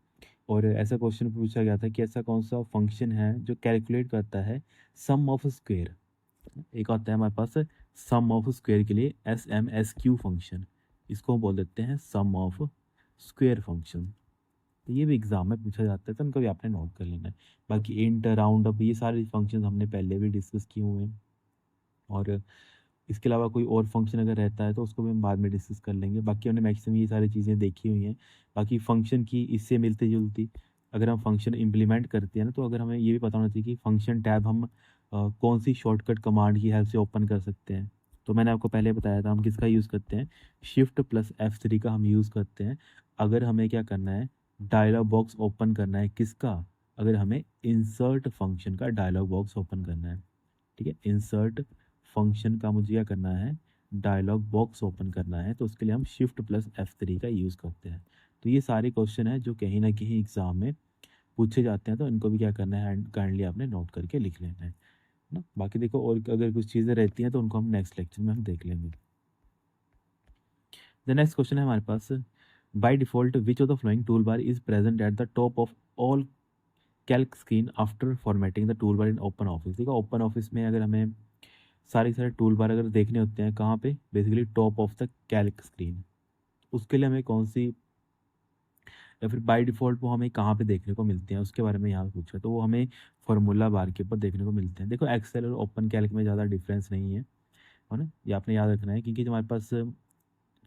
और ऐसा क्वेश्चन पूछा गया था कि ऐसा कौन-सा फंक्शन है जो कैलकुलेट करता है सम ऑफ स्क्वायर। एक आता है हमारे पास सम ऑफ स्क्वायर के लिए SMSQ फंक्शन। इसको हम बोल देते हैं सम ऑफ स्क्वायर फंक्शन। तो ये भी एग्ज़ाम में पूछा जाता है, तो इनको भी आपने नोट कर लेना है। बाकी इंट, राउंड अप, ये सारे फंक्शंस हमने पहले भी डिस्कस किए हुए हैं। और इसके अलावा कोई और फंक्शन अगर रहता है तो उसको भी हम बाद में डिस्कस कर लेंगे। बाकी हमने मैक्सिमम ये सारी चीज़ें देखी हुई हैं। बाकी फंक्शन की इससे मिलती-जुलती अगर हम फंक्शन इम्प्लीमेंट करते हैं ना, तो अगर हमें ये भी पता होना चाहिए कि फंक्शन टैब हम कौन सी शॉर्टकट कमांड की हेल्प से ओपन कर सकते हैं। तो मैंने आपको पहले बताया था हम किसका यूज़ करते हैं, शिफ्ट प्लस F3 का हम यूज़ करते हैं। अगर हमें क्या करना है, डायलॉग बॉक्स ओपन करना है किसका? अगर हमें इंसर्ट फंक्शन का डायलॉग बॉक्स ओपन करना है। ठीक है, इंसर्ट फंक्शन का मुझे क्या करना है, डायलॉग बॉक्स ओपन करना है, तो उसके लिए हम शिफ्ट प्लस F3 का यूज़ करते हैं। तो ये सारे क्वेश्चन हैं जो कहीं ना कहीं एग्जाम में पूछे जाते हैं, तो इनको भी क्या करना है, काइंडली आपने नोट करके लिख लेना है ना। बाकी देखो और अगर कुछ चीज़ें रहती हैं तो उनको हम नेक्स्ट लेक्चर में हम देख लेंगे। द नेक्स्ट क्वेश्चन है हमारे पास, by default which of the following tool bar is present at the top of all Calc screen after formatting the tool bar in OpenOffice. देखो ओपन ऑफिस में अगर हमें सारे के सारे टूल बार अगर देखने होते हैं कहाँ पे, basically top of the Calc screen, उसके लिए हमें कौन सी, या फिर बाय डिफ़ॉल्ट वो हमें कहाँ पे देखने को मिलते हैं उसके बारे में यहाँ पे पूछा है। तो वो हमें फ़ॉर्मूला बार के ऊपर देखने को मिलते हैं। देखो एक्सेल और ओपन कैल्क में ज़्यादा डिफरेंस नहीं है ना? ये आपने याद रखना है क्योंकि जो हमारे पास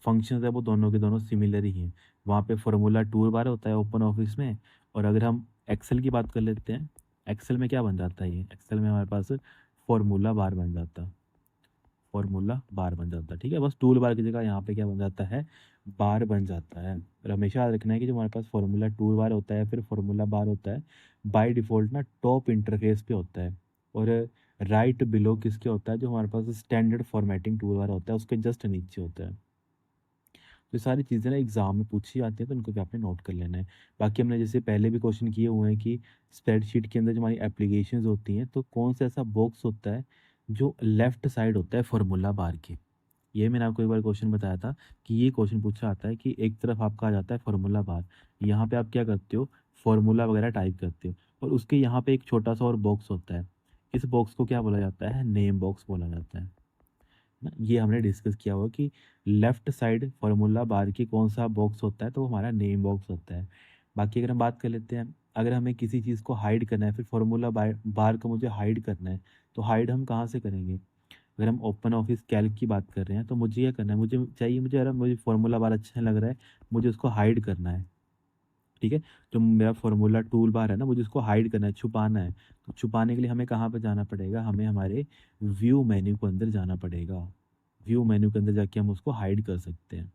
फंक्शंस है वो दोनों के दोनों सिमिलर ही हैं। वहाँ पे फ़ॉर्मूला टूल बार होता है ओपन ऑफिस में, और अगर हम एक्सेल की बात कर लेते हैं, एक्सेल में क्या बन जाता है, ये एक्सेल में हमारे पास फ़ॉर्मूला बार बन जाता है। फॉर्मूला बार बन जाता है। ठीक है, बस टूल बार की जगह यहाँ पे क्या बन जाता है, बार बन जाता है। और हमेशा याद रखना है कि जो हमारे पास फॉर्मूला टूल बार होता है फिर फॉर्मूला बार होता है, बाय डिफ़ॉल्ट ना टॉप इंटरफेस पे होता है। और राइट बिलो किसके होता है, जो हमारे पास स्टैंडर्ड फॉर्मेटिंग टूल बार होता है उसके जस्ट नीचे होता है। तो ये सारी चीज़ें ना एग्जाम में पूछी जाती हैं, तो उनको भी आपने नोट कर लेना है। बाकी हमने जैसे पहले भी क्वेश्चन किए हुए हैं कि स्प्रेडशीट के अंदर जो हमारी एप्लीकेशंस होती हैं, तो कौन सा ऐसा बॉक्स होता है जो लेफ्ट साइड होता है फॉर्मूला बार के। ये मैंने आपको एक बार क्वेश्चन बताया था कि ये क्वेश्चन पूछा आता है कि एक तरफ आपका आ जाता है फॉर्मूला बार, यहाँ पे आप क्या करते हो, फॉर्मूला वगैरह टाइप करते हो, और उसके यहाँ पे एक छोटा सा और बॉक्स होता है। इस बॉक्स को क्या बोला जाता है, नेम बॉक्स बोला जाता है ना। ये हमने डिस्कस किया हुआ कि लेफ्ट साइड फॉर्मूला बार की कौन सा बॉक्स होता है, तो वो हमारा नेम बॉक्स होता है। बाकी अगर हम बात कर लेते हैं, अगर हमें किसी चीज़ को हाइड करना है, फिर फॉर्मूला बार बार को मुझे हाइड करना है, तो हाइड हम कहाँ से करेंगे? अगर हम ओपन ऑफिस कैल्क की बात कर रहे हैं तो मुझे ये करना है, मुझे चाहिए, मुझे अगर मुझे फॉर्मूला बार अच्छा लग रहा है, मुझे उसको हाइड करना है। ठीक है, जो मेरा फॉर्मूला टूल बार है ना, मुझे उसको हाइड करना है, छुपाना है। तो छुपाने के लिए हमें कहाँ पे जाना पड़ेगा, हमें हमारे व्यू मेन्यू को अंदर जाना पड़ेगा। व्यू मेन्यू के अंदर जाके हम उसको हाइड कर सकते हैं।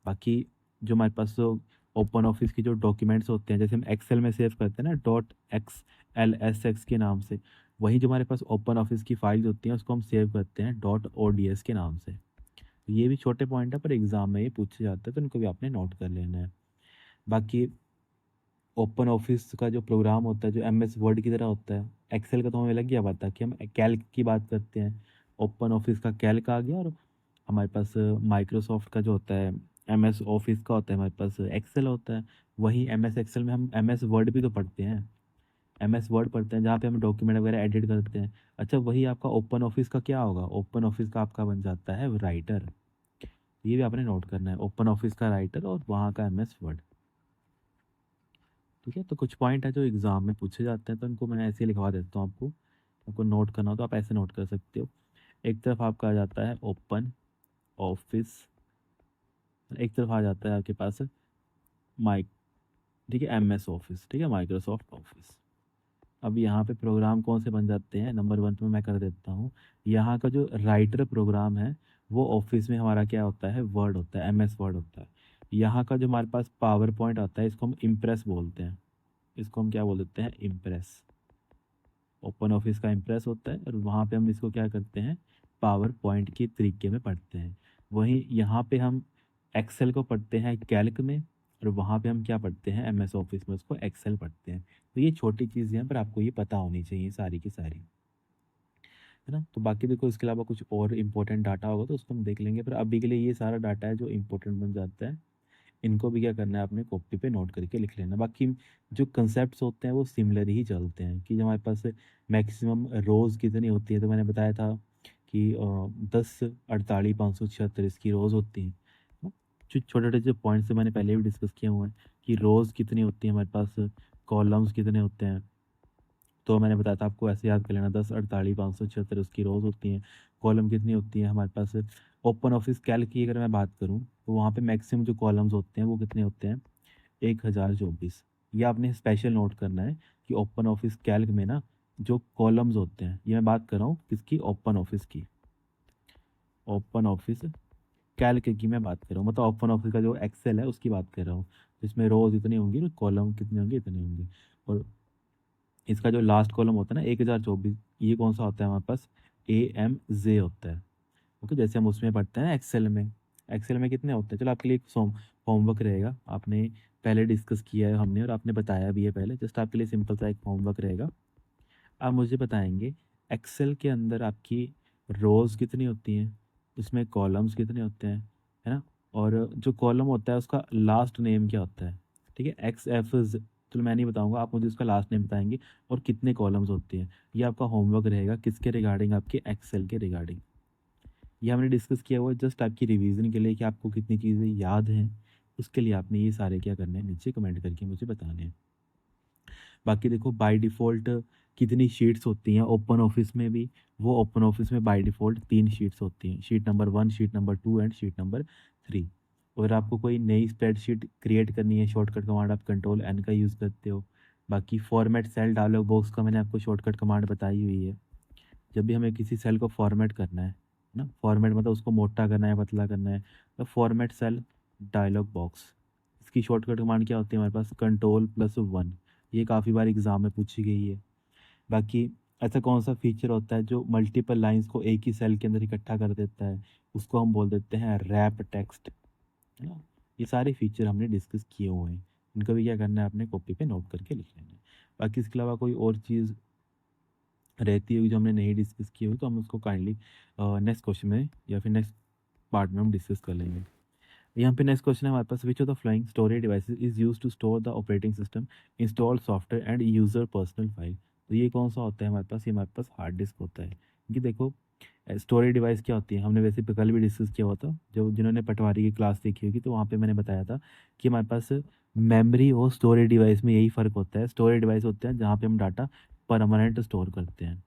बाकी जो हमारे पास जो ओपन ऑफिस की जो डॉक्यूमेंट्स होते हैं, जैसे हम एक्सेल में सेव करते हैं ना dot x L S x के नाम से, वहीं जो हमारे पास ओपन ऑफिस की फाइल होती हैं उसको हम सेव करते हैं डॉट ODS के नाम से। तो ये भी छोटे पॉइंट है पर एग्जाम में ये पूछे जाते हैं, तो इनको भी आपने नोट कर लेना है। बाकी ओपन ऑफिस का जो प्रोग्राम होता है जो MS वर्ड की तरह होता है, एक्सेल का तो हमें लग गया पता कि हम कैल्क की बात करते हैं, ओपन ऑफिस का कैल्क आ गया, और हमारे पास माइक्रोसॉफ्ट का जो होता है MS ऑफिस का होता है, हमारे पास एक्सेल होता है। वहीं MS एक्सेल में हम MS वर्ड भी तो पढ़ते हैं, MS वर्ड पढ़ते हैं जहाँ पे हम डॉक्यूमेंट वगैरह एडिट करते हैं। अच्छा, वही आपका ओपन ऑफिस का क्या होगा, ओपन ऑफिस का आपका बन जाता है राइटर। ये भी आपने नोट करना है, ओपन ऑफिस का राइटर और वहाँ का MS वर्ड। ठीक है, तो कुछ पॉइंट है जो एग्जाम में पूछे जाते हैं, तो इनको मैं ऐसे ही लिखवा देता हूँ आपको। आपको नोट करना हो तो आप ऐसे नोट कर सकते हो। एक तरफ आपका आ जाता है ओपन ऑफिस, एक तरफ आ जाता है आपके पास माइक, ठीक है, MS ऑफिस, ठीक है, माइक्रोसॉफ्ट ऑफिस। अब यहाँ पे प्रोग्राम कौन से बन जाते हैं, नंबर 1 पे मैं कर देता हूँ। यहाँ का जो राइटर प्रोग्राम है वो ऑफिस में हमारा क्या होता है, वर्ड होता है, MS वर्ड होता है। यहाँ का जो हमारे पास पावर पॉइंट आता है इसको हम इम्प्रेस बोलते हैं, इसको हम क्या बोल देते हैं, इम्प्रेस। ओपन ऑफिस का इम्प्रेस होता है, और वहाँ पे हम इसको क्या करते हैं, पावर पॉइंट के तरीके में पढ़ते हैं। वहीं यहाँ पे हम एक्सेल को पढ़ते हैं कैल्क में, और वहाँ पे हम क्या पढ़ते हैं, MS ऑफिस में उसको एक्सेल पढ़ते हैं। तो ये छोटी चीज़ें हैं पर आपको ये पता होनी चाहिए सारी की सारी। है ना। तो बाकी देखो इसके अलावा कुछ और इम्पोर्टेंट डाटा होगा तो उसको हम देख लेंगे, पर अभी के लिए ये सारा डाटा है जो इम्पोर्टेंट बन जाता है। इनको भी क्या करना है, अपने कॉपी पे नोट करके लिख लेना। बाकी जो कंसेप्ट्स होते हैं वो सिमिलर ही चलते हैं कि जब हमारे पास मैक्सिमम रोज़ कितनी होती है, तो मैंने बताया था कि 10 48 576 इसकी रोज़ होती हैं। हाँ, जो छोटे छोटे जो पॉइंट्स मैंने पहले भी डिस्कस किए हुए हैं कि रोज़ कितनी होती है हमारे पास, कॉलम्स कितने होते हैं। तो मैंने बताया था आपको ऐसे याद कर लेना, 10 48 576 उसकी रोज़ होती हैं। कॉलम कितनी होती है हमारे पास, ओपन ऑफिस कैल्क की अगर मैं बात करूँ तो वहाँ पे मैक्सिमम जो कॉलम्स होते हैं वो कितने होते हैं, 1024। ये आपने स्पेशल नोट करना है कि ओपन ऑफिस कैल्क में ना जो कॉलम्स होते हैं, ये मैं बात कर रहा हूँ किसकी, ओपन ऑफिस की। ओपन ऑफिस कैल्क की मैं बात कर रहा हूँ, मतलब ओपन ऑफिस का जो एक्सेल है उसकी बात कर रहा हूँ। इसमें रोज इतनी होंगी ना, कॉलम कितने होंगे, इतने होंगे। और इसका जो लास्ट कॉलम होता है ना 1024, ये कौन सा होता है हमारे पास, AMJ होता है। ओके, जैसे हम उसमें पढ़ते हैं एक्सेल में। एक्सेल में कितने होते हैं, चलो आपके लिए एक होमवर्क रहेगा, आपने पहले डिस्कस किया है हमने और आपने बताया भी है पहले, जस्ट आपके लिए सिंपल सा एक होमवर्क रहेगा। आप मुझे बताएंगे एक्सेल के अंदर आपकी रोज़ कितनी होती हैं, उसमें कॉलम्स कितने होते हैं, है ना। और जो कॉलम होता है उसका लास्ट नेम क्या होता है, ठीक है, XF, चलो मैं नहीं बताऊंगा, आप मुझे उसका लास्ट नेम बताएंगे। और कितने कॉलम्स होती हैं, ये आपका होमवर्क रहेगा किसके रिगार्डिंग, आपके एक्सेल के रिगार्डिंग। ये हमने डिस्कस किया हुआ है जस्ट आपकी रिवीजन के लिए कि आपको कितनी चीज़ें याद हैं। उसके लिए आपने ये सारे क्या करने हैं, नीचे कमेंट करके मुझे बताने हैं। बाकी देखो बाय डिफ़ॉल्ट कितनी शीट्स होती हैं ओपन ऑफिस में भी, वो ओपन ऑफिस में बाय डिफ़ॉल्ट 3 शीट्स होती हैं, sheet number 1, sheet number 2 and sheet number 3। अगर आपको कोई नई स्प्रेडशीट क्रिएट करनी है, शॉर्टकट कमांड आप कंट्रोल एन का यूज़ करते हो। बाकी फॉर्मेट सेल डायलॉग बॉक्स का मैंने आपको शॉर्टकट कमांड बताई हुई है। जब भी हमें किसी सेल को फॉर्मेट करना है ना, फॉर्मेट मतलब उसको मोटा करना है, पतला करना है, तो फॉर्मेट सेल डायलॉग बॉक्स, इसकी शॉर्टकट कमांड क्या होती है हमारे पास, कंट्रोल+1। ये काफ़ी बार एग्जाम में पूछी गई है। बाकी ऐसा कौन सा फीचर होता है जो मल्टीपल लाइंस को एक ही सेल के अंदर इकट्ठा कर देता है, उसको हम बोल देते हैं रैप टेक्स्ट, है ना। ये सारे फीचर हमने डिस्कस किए हुए हैं, इनको भी क्या करना है, अपने कॉपी पे नोट करके लिख लेना है। बाकी इसके अलावा कोई और चीज़ रहती होगी जो हमने नहीं डिस्कस की हुई तो हम उसको काइंडली नेक्स्ट क्वेश्चन में या फिर नेक्स्ट पार्ट में हम डिस्कस कर लेंगे। यहाँ पे नेक्स्ट क्वेश्चन है हमारे पास, which of the following storage devices is use to store the operating system install software and user personal file. तो ये कौन सा होता है हमारे पास, ये हमारे पास हार्ड डिस्क होता है। क्योंकि देखो स्टोरेज डिवाइस क्या होती है, हमने वैसे पे कल भी डिस्कस किया हुआ था, जब जिन्होंने पटवारी की क्लास देखी होगी तो वहाँ पे मैंने बताया था कि हमारे पास मेमोरी और स्टोरेज डिवाइस में यही फ़र्क होता है। स्टोरेज डिवाइस होते हैं जहाँ पे हम डाटा परमानेंट स्टोर करते हैं,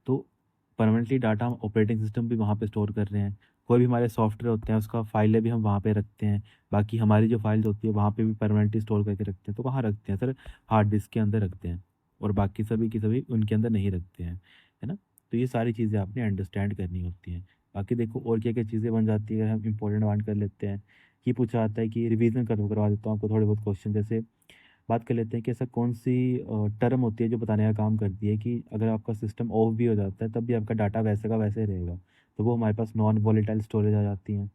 तो परमानेंटली डाटा हम ऑपरेटिंग सिस्टम भी वहाँ पे स्टोर कर रहे हैं। कोई भी हमारे सॉफ्टवेयर होते हैं उसका फाइलें भी हम वहाँ पे रखते हैं। बाकी हमारी जो फाइल्स होती है वहाँ पे भी परमानेंटली स्टोर करके रखते हैं। तो कहाँ रखते हैं सर, हार्ड डिस्क के अंदर रखते हैं, और बाकी सभी की सभी उनके अंदर नहीं रखते हैं, है ना। तो ये सारी चीज़ें आपने अंडरस्टैंड करनी होती हैं। बाकी देखो और क्या क्या चीज़ें बन जाती है, अगर हम इंपॉर्टेंट वन कर लेते हैं कि पूछा जाता है कि रिवीजन करवा देता हूँ आपको थोड़े बहुत क्वेश्चन। जैसे बात कर लेते हैं कि ऐसा कौन सी टर्म होती है जो बताने का काम करती है कि अगर आपका सिस्टम ऑफ भी हो जाता है तब भी आपका डाटा वैसे का वैसे रहेगा, तो वो हमारे पास नॉन वॉलेटाइल स्टोरेज आ जाती हैं।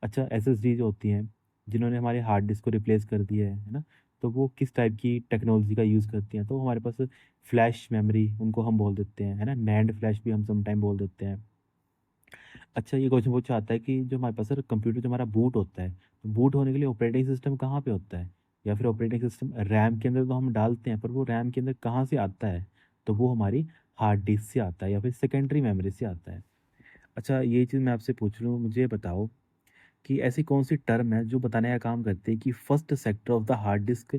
अच्छा SSD जो होती हैं, जिन्होंने हमारे हार्ड डिस्क को रिप्लेस कर दिया है ना, तो वो किस टाइप की टेक्नोलॉजी का यूज़ करती हैं, तो हमारे पास फ्लैश मेमोरी उनको हम बोल देते हैं, है ना, नैंड फ्लैश भी हम समटाइम बोल देते हैं। अच्छा ये क्वेश्चन पूछा आता है कि जो हमारे पास सर कंप्यूटर जो हमारा बूट होता है, तो बूट होने के लिए ऑपरेटिंग सिस्टम कहाँ पे होता है, या फिर ऑपरेटिंग सिस्टम रैम के अंदर तो हम डालते हैं, पर वो रैम के अंदर कहाँ से आता है, तो वो हमारी हार्ड डिस्क से आता है या फिर सेकेंडरी मेमोरी से आता है। अच्छा ये चीज़ मैं आपसे पूछ लूँ, मुझे बताओ कि ऐसी कौन सी टर्म है जो बताने का काम करती है कि first sector of the hard disc,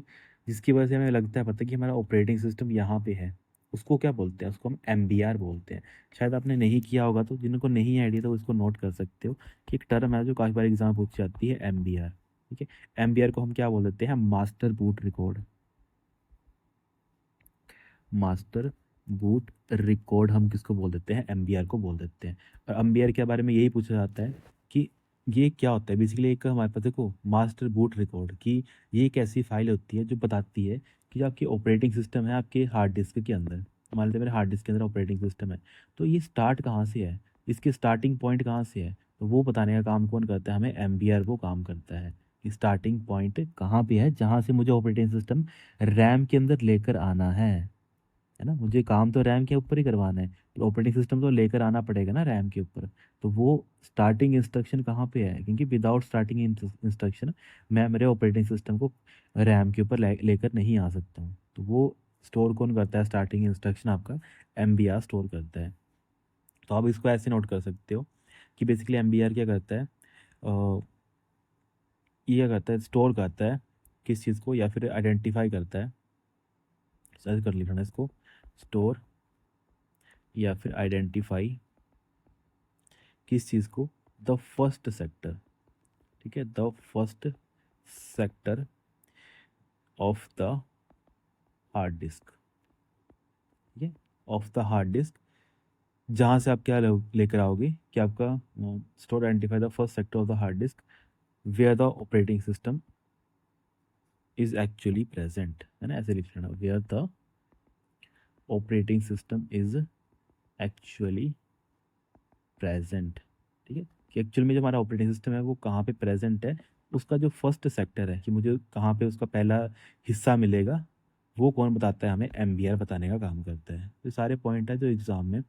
जिसकी वजह से हमें लगता है पता है कि हमारा ऑपरेटिंग सिस्टम यहाँ पे है, उसको क्या बोलते हैं, उसको हम MBR बोलते हैं। शायद आपने नहीं किया होगा, तो जिनको नहीं आइडिया तो उसको नोट कर सकते हो कि एक टर्म है जो काफ़ी बार एग्जाम पूछी जाती है, MBR। ठीक है, MBR को हम क्या बोल देते हैं, master boot record. Master boot record हम किसको बोल देते हैं, MBR को बोल देते हैं। और MBR के बारे में यही पूछा जाता है कि ये क्या होता है, बेसिकली एक हमारे पास देखो मास्टर बूट रिकॉर्ड की, ये एक ऐसी फाइल होती है जो बताती है कि जो आपकी ऑपरेटिंग सिस्टम है आपके हार्ड डिस्क के अंदर, मान लेते हैं मेरे हार्ड डिस्क के अंदर ऑपरेटिंग सिस्टम है, तो ये स्टार्ट कहाँ से है, इसके स्टार्टिंग पॉइंट कहाँ से है, तो वो बताने का काम कौन करता है, हमें MBR वो काम करता है कि स्टार्टिंग पॉइंट कहाँ पे है जहाँ से मुझे ऑपरेटिंग सिस्टम रैम के अंदर लेकर आना है। है ना, मुझे काम तो रैम के ऊपर ही करवाना है, तो ऑपरेटिंग सिस्टम तो लेकर आना पड़ेगा ना रैम के ऊपर। तो वो स्टार्टिंग इंस्ट्रक्शन कहाँ पे है, क्योंकि विदाउट स्टार्टिंग इंस्ट्रक्शन मैं मेरे ऑपरेटिंग सिस्टम को रैम के ऊपर लेकर नहीं आ सकता हूँ। तो वो स्टोर कौन करता है, स्टार्टिंग इंस्ट्रक्शन आपका MBR स्टोर करता है। तो आप इसको ऐसे नोट कर सकते हो कि बेसिकली MBR क्या करता है, ये क्या करता है, स्टोर करता है किस चीज़ को, या फिर आइडेंटिफाई करता है, सर्च कर लिखना इसको, स्टोर या फिर आइडेंटिफाई किस चीज़ को, द फर्स्ट सेक्टर, ठीक है, the first sector of the hard disc, ठीक है, ऑफ द हार्ड डिस्क, जहाँ से आप क्या लेकर आओगे कि आपका store identify the first sector of the hard disk where the operating system is actually present, है ना, ऐसे लिख लेना, where the operating system is actually present, ठीक है, कि एक्चुअल में जो हमारा ऑपरेटिंग सिस्टम है वो कहाँ पे प्रेजेंट है, उसका जो फर्स्ट सेक्टर है कि मुझे कहाँ पे उसका पहला हिस्सा मिलेगा, वो कौन बताता है, हमें MBR बताने का काम करता है। तो सारे पॉइंट है जो एग्ज़ाम में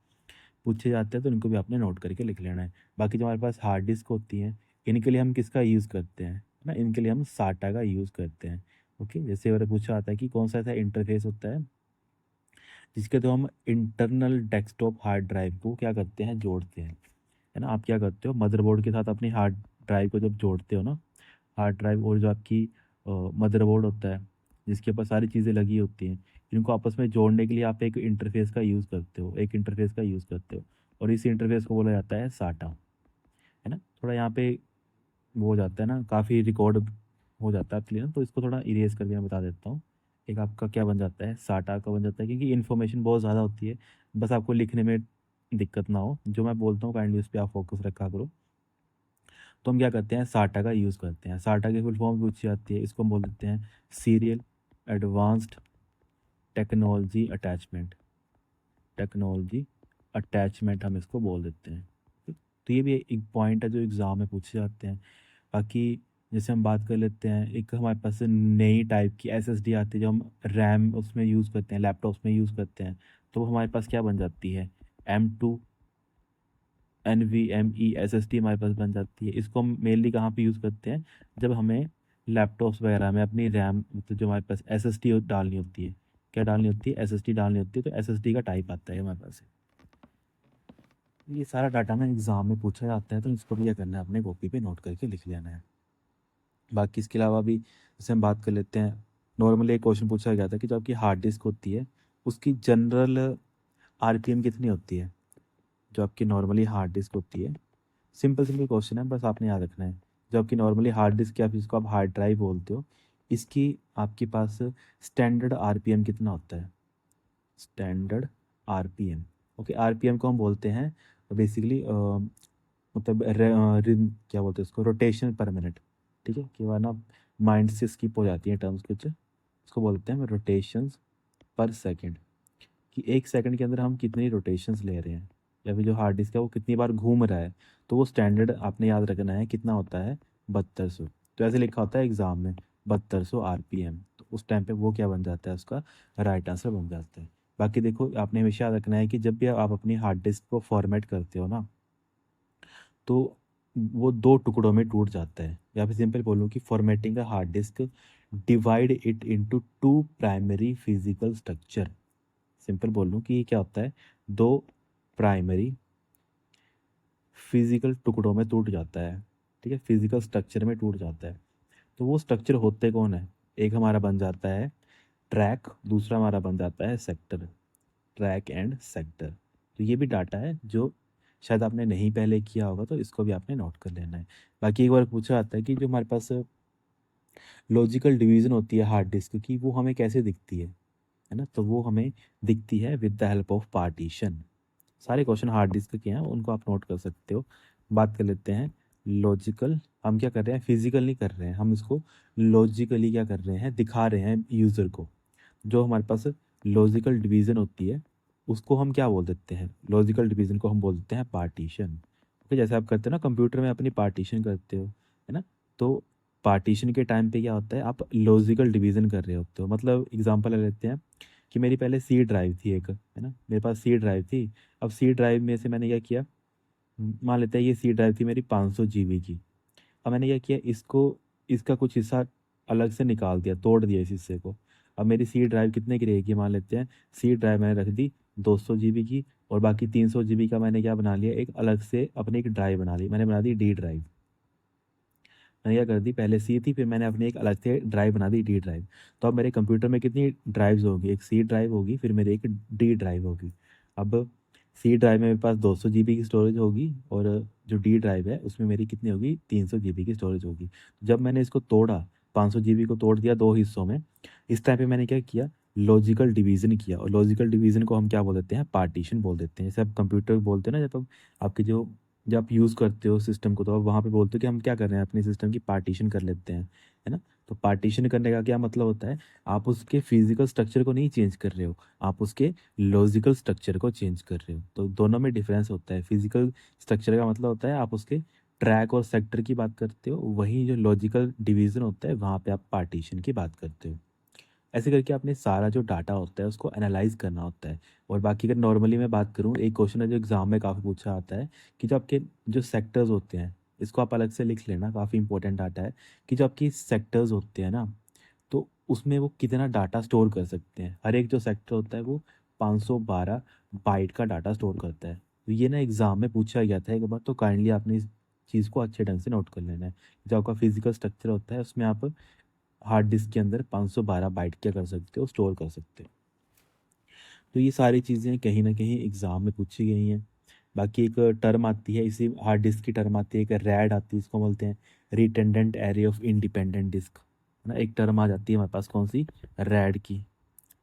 पूछे जाते हैं, तो इनको भी आपने नोट करके लिख लेना है। बाकी जो हमारे पास हार्ड डिस्क होती हैं, इनके लिए हम किसका यूज़ करते हैं ना, इनके लिए हम SATA का यूज़ करते हैं। ओके, जैसे और पूछा आता है कि कौन सा ऐसा इंटरफेस होता है जिसके तो हम इंटरनल डेस्कटॉप हार्ड ड्राइव को क्या करते हैं, जोड़ते हैं, है ना। आप क्या करते हो, मदरबोर्ड के साथ अपनी हार्ड ड्राइव को जब जोड़ते हो ना, हार्ड ड्राइव और जो आपकी मदरबोर्ड होता है जिसके ऊपर सारी चीज़ें लगी होती हैं, इनको आपस में जोड़ने के लिए आप एक इंटरफेस का यूज़ करते हो, एक इंटरफेस का यूज़ करते हो, और इस इंटरफेस को बोला जाता है SATA, है ना। थोड़ा यहाँ पे वो हो जाता है ना, काफ़ी रिकॉर्ड हो जाता है क्लियर, तो इसको थोड़ा इरेज करके मैं बता देता हूँ। एक आपका क्या बन जाता है, SATA का बन जाता है, क्योंकि इन्फॉर्मेशन बहुत ज़्यादा होती है, बस आपको लिखने में दिक्कत ना हो, जो मैं बोलता हूँ काइंडली उस पर आप फोकस रखा करो। तो हम क्या करते हैं, SATA का यूज़ करते हैं। SATA की फुल फॉर्म पूछी जाती है, इसको हम बोल देते हैं serial advanced technology attachment, technology attachment हम इसको बोल देते हैं। तो ये भी एक पॉइंट है जो एग्ज़ाम में पूछे जाते हैं। बाकी जैसे हम बात कर लेते हैं, एक हमारे पास नई टाइप की SSD आती है जो हम रैम उसमें यूज़ करते हैं, लैपटॉप्स में यूज़ करते हैं, तो वो हमारे पास क्या बन जाती है, M2 NVMe SSD हमारे पास बन जाती है। इसको हम मेनली कहाँ पे यूज़ करते हैं, जब हमें लैपटॉप्स वगैरह में अपनी रैम, मतलब जो हमारे पास SSD डालनी होती है, क्या डालनी होती है, SSD डालनी होती है, तो SSD का टाइप आता है हमारे पास। ये सारा डाटा ना एग्ज़ाम में पूछा जाता है, तो इसको भी क्या करना है, अपने कॉपी पे नोट करके लिख लेना है। बाकी इसके अलावा भी जैसे हम बात कर लेते हैं, नॉर्मली एक क्वेश्चन पूछा गया था कि जो आपकी हार्ड डिस्क होती है उसकी जनरल RPM कितनी होती है, जो आपकी नॉर्मली हार्ड डिस्क होती है। सिंपल सिंपल क्वेश्चन है, बस आपने याद रखना है। जो आपकी नॉर्मली हार्ड डिस्क या फिर इसको आप हार्ड ड्राइव बोलते हो, इसकी आपके पास स्टैंडर्ड RPM कितना होता है, स्टैंडर्ड RPM। ओके, RPM को हम बोलते हैं बेसिकली मतलब क्या बोलते हैं उसको, रोटेशन पर मिनट, ठीक है, कि वरना माइंड से स्किप हो जाती है टर्म्स कुछ। इसको बोलते हैं रोटेशंस पर सेकंड, कि एक सेकंड के अंदर हम कितनी रोटेशंस ले रहे हैं, या फिर जो हार्ड डिस्क है वो कितनी बार घूम रहा है। तो वो स्टैंडर्ड आपने याद रखना है, कितना होता है, 7200। तो ऐसे लिखा होता है एग्ज़ाम में 7200 RPM, तो उस टाइम पे वो क्या बन जाता है, उसका राइट आंसर बन जाता है। बाकी देखो, आपने हमेशा याद रखना है कि जब भी आप अपनी हार्ड डिस्क को फॉर्मेट करते हो ना, तो वो दो टुकड़ों में टूट जाता है, या फिर सिंपल बोलूँ कि फॉर्मेटिंग का hard disk divide it into two primary physical structure. Simple बोल लूँ कि ये क्या होता है, दो प्राइमरी फिजिकल टुकड़ों में टूट जाता है, ठीक है, फिजिकल स्ट्रक्चर में टूट जाता है। तो वो स्ट्रक्चर होते कौन है, एक हमारा बन जाता है ट्रैक, दूसरा हमारा बन जाता है सेक्टर, ट्रैक एंड सेक्टर। तो ये भी डाटा है जो शायद आपने नहीं पहले किया होगा, तो इसको भी आपने नोट कर लेना है। बाकी एक बार पूछा जाता है कि जो हमारे पास लॉजिकल डिवीज़न होती है हार्ड डिस्क की, वो हमें कैसे दिखती है ना, तो वो हमें दिखती है with the help of partition. सारे क्वेश्चन हार्ड डिस्क के हैं, उनको आप नोट कर सकते हो। बात कर लेते हैं लॉजिकल, हम क्या कर रहे हैं, फिजिकल नहीं कर रहे हैं, हम इसको लॉजिकली क्या कर रहे हैं, दिखा रहे हैं यूज़र को। जो हमारे पास लॉजिकल डिवीज़न होती है उसको हम क्या बोल देते हैं, लॉजिकल डिवीज़न को हम बोल देते हैं पार्टीशन। ओके, जैसे आप करते हो ना कंप्यूटर में अपनी पार्टीशन करते हो, है ना, तो पार्टीशन के टाइम पे क्या होता है, आप लॉजिकल डिवीज़न कर रहे होते हो। मतलब एग्जांपल ले लेते हैं, कि मेरी पहले सी ड्राइव थी एक, है ना, मेरे पास सी ड्राइव थी। अब सी ड्राइव में से मैंने क्या किया, मान लेते हैं ये सी ड्राइव थी मेरी 500 जीबी की। अब मैंने क्या किया, इसको, इसका कुछ हिस्सा अलग से निकाल दिया, तोड़ दिया इस हिस्से को। अब मेरी सी ड्राइव कितने की रहेगी, मान लेते हैं सी ड्राइव मैंने रख दी 200 जीबी की, और बाकी 300 जीबी का मैंने क्या बना लिया, एक अलग से अपनी एक ड्राइव बना ली, मैंने बना दी डी ड्राइव। मैंने क्या कर दी, पहले सी थी, फिर मैंने अपनी एक अलग से ड्राइव बना दी डी ड्राइव। तो अब मेरे कंप्यूटर में कितनी ड्राइव्स होगी, एक सी ड्राइव होगी, फिर मेरी एक डी ड्राइव होगी। अब सी ड्राइव में मेरे पास 200 जीबी की स्टोरेज होगी, और जो डी ड्राइव है उसमें मेरी कितनी होगी, 300 जीबी की स्टोरेज होगी। जब मैंने इसको तोड़ा, 500 जीबी को तोड़ दिया दो हिस्सों में, इस टाइम पे मैंने क्या किया, लॉजिकल डिवीजन किया। और लॉजिकल डिवीजन को हम क्या बोल देते हैं, पार्टीशन बोल देते हैं। जैसे आप कंप्यूटर बोलते हैं ना, जब आप आपके जो, जब आप यूज़ करते हो सिस्टम को, तो आप वहाँ पे बोलते हो कि हम क्या कर रहे हैं, अपने सिस्टम की पार्टीशन कर लेते हैं, है ना। तो पार्टीशन करने का क्या मतलब होता है, आप उसके फिजिकल स्ट्रक्चर को नहीं चेंज कर रहे हो, आप उसके लॉजिकल स्ट्रक्चर को चेंज कर रहे हो। तो दोनों में डिफरेंस होता है। फिजिकल स्ट्रक्चर का मतलब होता है आप उसके ट्रैक और सेक्टर की बात करते हो, वहीं जो लॉजिकल डिवीजन होता है वहाँ पे आप पार्टीशन की बात करते हो। ऐसे करके आपने सारा जो डाटा होता है उसको एनालाइज करना होता है। और बाकी अगर नॉर्मली मैं बात करूँ, एक क्वेश्चन है जो एग्जाम में काफ़ी पूछा आता है, कि जो आपके जो सेक्टर्स होते हैं, इसको आप अलग से लिख लेना, काफ़ी इंपॉर्टेंट डाटा है, कि जो आपकी सेक्टर्स होते हैं ना, तो उसमें वो कितना डाटा स्टोर कर सकते हैं। हर एक जो सेक्टर होता है वो 512 बाइट का डाटा स्टोर करता है। तो ये ना एग्ज़ाम में पूछा गया था एक बार, तो काइंडली आपने इस चीज़ को अच्छे ढंग से नोट कर लेना है। जो आपका फिजिकल स्ट्रक्चर होता है उसमें आप हार्ड डिस्क के अंदर 512 बाइट क्या कर सकते हो, स्टोर कर सकते हो। तो ये सारी चीज़ें कहीं ना कहीं एग्ज़ाम में पूछी गई हैं। बाकी एक टर्म आती है इसी हार्ड डिस्क की, टर्म आती है एक रैड आती है, इसको बोलते हैं redundant array of independent disk, है ना। एक टर्म आ जाती है हमारे पास कौन सी, रैड की,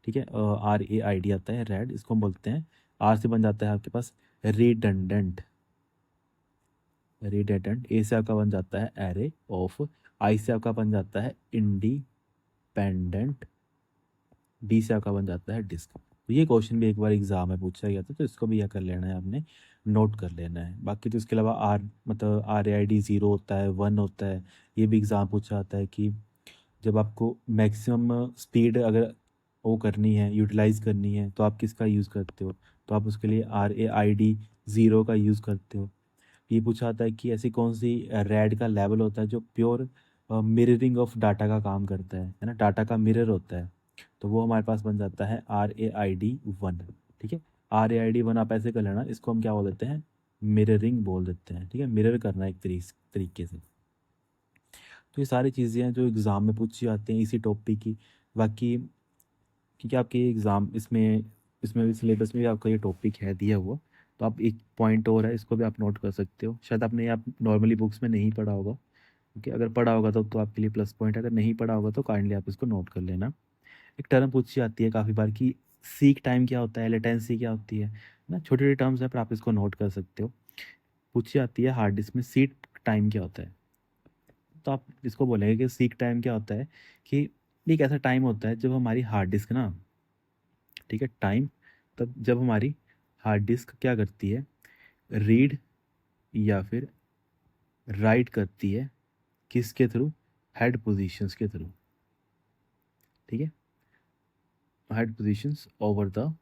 ठीक है, RAID आता है रैड, इसको हम बोलते हैं। आर से बन जाता है आपके पास रिडंडेंट, रिडेंडेंट, ए से आपका बन जाता है एरे ऑफ, आई से आपका बन जाता है इंडिपेंडेंट, डी से आपका बन जाता है डिस्क। तो ये क्वेश्चन भी एक बार एग्जाम में पूछा गया था, तो इसको भी यह कर लेना है आपने, नोट कर लेना है। बाकी तो इसके अलावा मतलब RAID 0 होता है, 1 होता है। ये भी एग्ज़ाम पूछा आता है कि जब आपको मैक्सिमम स्पीड अगर वो करनी है, यूटिलाइज करनी है, तो आप किसका यूज़ करते हो, तो आप उसके लिए RAID 0 का यूज़ करते हो। ये पूछा आता है कि ऐसी कौन सी रैड का लेवल होता है जो प्योर मिररिंग ऑफ डाटा का काम करता है ना, डाटा का मिरर होता है। तो वो हमारे पास बन जाता है RAID 1, ठीक है। RAID 1 आप ऐसे कर लेना, इसको हम क्या बोल देते हैं, मिररिंग बोल देते हैं, ठीक है, मिरर करना एक तरीके से। तो ये सारी चीज़ें हैं जो एग्ज़ाम में पूछी जाती हैं इसी टॉपिक की। बाकी क्योंकि आपके एग्ज़ाम इसमें इसमें भी सिलेबस में भी आपका ये टॉपिक है दिया हुआ, तो आप एक पॉइंट और है, इसको भी आप नोट कर सकते हो। शायद आपने ये आप नॉर्मली बुक्स में नहीं पढ़ा होगा, क्योंकि अगर पढ़ा होगा तो आपके लिए प्लस पॉइंट है, अगर नहीं पढ़ा होगा तो काइंडली आप इसको नोट कर लेना। एक टर्म पूछी जाती है काफ़ी बार कि सीक टाइम क्या होता है, लेटेंसी क्या होती है ना, छोटी छोटी टर्म्स है पर आप इसको नोट कर सकते हो। पूछी जाती है हार्ड डिस्क में सीक टाइम क्या होता है, तो आप इसको बोलेंगे कि सीक टाइम क्या होता है, कि एक ऐसा टाइम होता है जब हमारी हार्ड डिस्क ना, ठीक है, टाइम तब जब हमारी हार्ड डिस्क क्या करती है, रीड या फिर राइट करती है, किसके थ्रू, हेड पोजीशंस के थ्रू, ठीक है, head positions over the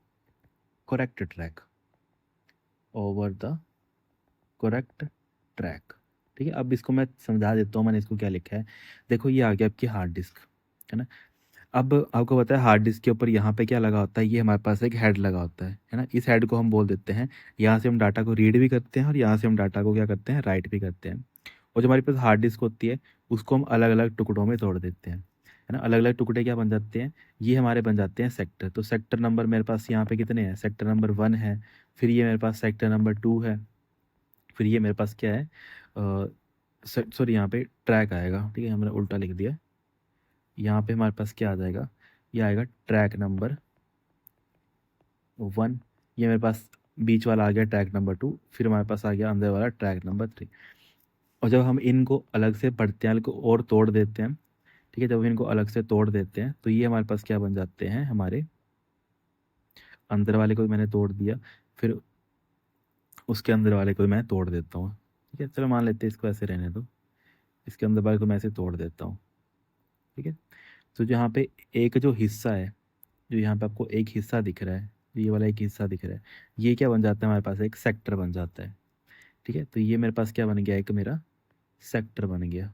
correct track, over the correct track, ठीक है। अब इसको मैं समझा देता हूँ, मैंने इसको क्या लिखा है। देखो ये आ गया आपकी हार्ड डिस्क, है ना। अब आपको पता है हार्ड डिस्क के ऊपर यहाँ पे क्या लगा होता है, ये हमारे पास एक हेड लगा होता है ना। इस हेड को हम बोल देते हैं, यहाँ से हम डाटा को रीड भी करते हैं और यहाँ से हम डाटा को क्या करते हैं, राइट भी करते हैं। और जो हमारे पास हार्ड डिस्क होती है उसको हम अलग अलग टुकड़ों में तोड़ देते हैं, है ना। अलग अलग टुकड़े क्या बन जाते हैं, ये हमारे बन जाते हैं सेक्टर। तो सेक्टर नंबर मेरे पास यहाँ पे कितने हैं, सेक्टर नंबर 1 है, फिर ये मेरे पास सेक्टर नंबर 2 है, फिर ये मेरे पास क्या है, सॉरी यहाँ पे ट्रैक आएगा, ठीक है, हमने उल्टा लिख दिया। यहाँ पे हमारे पास क्या आ जाएगा, ये आएगा ट्रैक नंबर 1, ये मेरे पास बीच वाला आ गया ट्रैक नंबर 2, फिर हमारे पास आ गया अंदर वाला ट्रैक नंबर 3। और जब हम इनको अलग से पढ़ते हैं, इनको और तोड़ देते हैं, ठीक है, जब इनको अलग से तोड़ देते हैं तो ये हमारे पास क्या बन जाते हैं, हमारे अंदर वाले को मैंने तोड़ दिया, फिर उसके अंदर वाले को मैं तोड़ देता हूँ, ठीक है। चलो मान लेते हैं इसको ऐसे रहने दो, इसके अंदर वाले को मैं ऐसे तोड़ देता हूँ, ठीक है। तो जहाँ पे एक जो हिस्सा है, जो यहाँ पे आपको एक हिस्सा दिख रहा है, ये वाला एक हिस्सा दिख रहा है, ये क्या बन जाता है हमारे पास, एक सेक्टर बन जाता है। ठीक है, तो ये मेरे पास क्या बन गया, एक मेरा सेक्टर बन गया।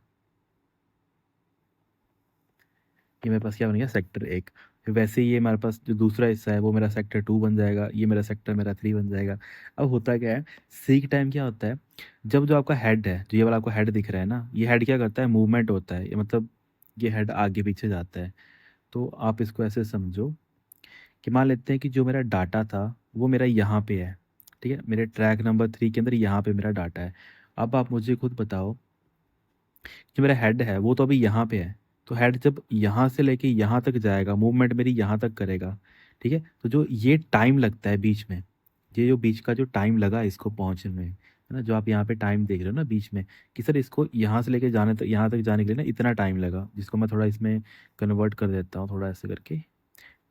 ये मेरे पास क्या बन गया, सेक्टर एक। फिर वैसे ही ये हमारे पास जो दूसरा हिस्सा है वो मेरा सेक्टर टू बन जाएगा, ये मेरा सेक्टर मेरा थ्री बन जाएगा। अब होता क्या है, सीक टाइम क्या होता है, जब जो आपका हेड है, जो ये वाला आपको हेड दिख रहा है ना, ये हेड क्या करता है, मूवमेंट होता है, ये मतलब ये हेड आगे पीछे जाता है। तो आप इसको ऐसे समझो कि मान लेते हैं कि जो मेरा डाटा था वो मेरा यहाँ पे है। ठीक है, मेरे ट्रैक नंबर 3 के अंदर यहाँ पे मेरा डाटा है। अब आप मुझे खुद बताओ, जो मेरा हेड है वो तो अभी यहाँ पे है, तो हेड जब यहाँ से लेके यहाँ तक जाएगा, मूवमेंट मेरी यहाँ तक करेगा। ठीक है, तो जो ये टाइम लगता है बीच में, ये जो बीच का जो टाइम लगा इसको पहुँचने में, है ना, जो आप यहाँ पे टाइम देख रहे हो ना बीच में, कि सर इसको यहाँ से लेके जाने तक, यहाँ तक जाने के लिए ना इतना टाइम लगा, जिसको मैं थोड़ा इसमें कन्वर्ट कर देता हूँ, थोड़ा ऐसे करके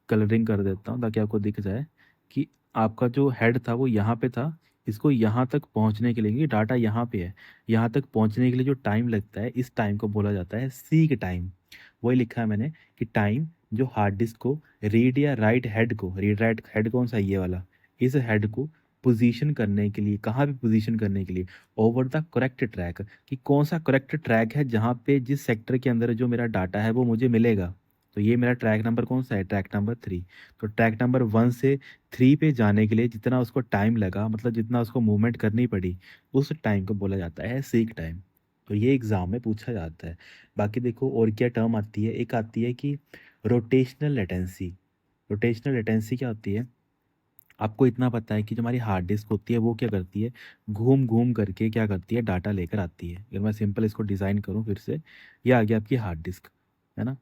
कलरिंग कर देता हूँ ताकि आपको दिख जाए कि आपका जो हेड था वो यहाँ पे था, इसको यहाँ तक पहुँचने के लिए, क्योंकि डाटा यहाँ पे है, यहाँ तक पहुँचने के लिए जो टाइम लगता है, इस टाइम को बोला जाता है सीक टाइम। वही लिखा है मैंने कि टाइम जो हार्ड डिस्क को रीड या राइट हेड को, रीड राइट हेड कौन सा है, ये वाला, इस हेड को पोजीशन करने के लिए, कहाँ पे पोजीशन करने के लिए, ओवर द करेक्ट ट्रैक, कि कौन सा करेक्ट ट्रैक है जहाँ पे जिस सेक्टर के अंदर जो मेरा डाटा है वो मुझे मिलेगा। तो ये मेरा ट्रैक नंबर कौन सा है, ट्रैक नंबर 3। तो ट्रैक नंबर 1 से 3 पे जाने के लिए जितना उसको टाइम लगा, मतलब जितना उसको मूवमेंट करनी पड़ी, उस टाइम को बोला जाता है सीक टाइम। तो ये एग्ज़ाम में पूछा जाता है। बाकी देखो और क्या टर्म आती है, एक आती है कि रोटेशनल लेटेंसी। रोटेशनल लेटेंसी क्या होती है, आपको इतना पता है कि जो हमारी हार्ड डिस्क होती है वो क्या करती है, घूम घूम करके क्या करती है, डाटा लेकर आती है। अगर मैं सिंपल इसको डिज़ाइन करूँ फिर से, ये आ गया आपकी हार्ड डिस्क, है ना,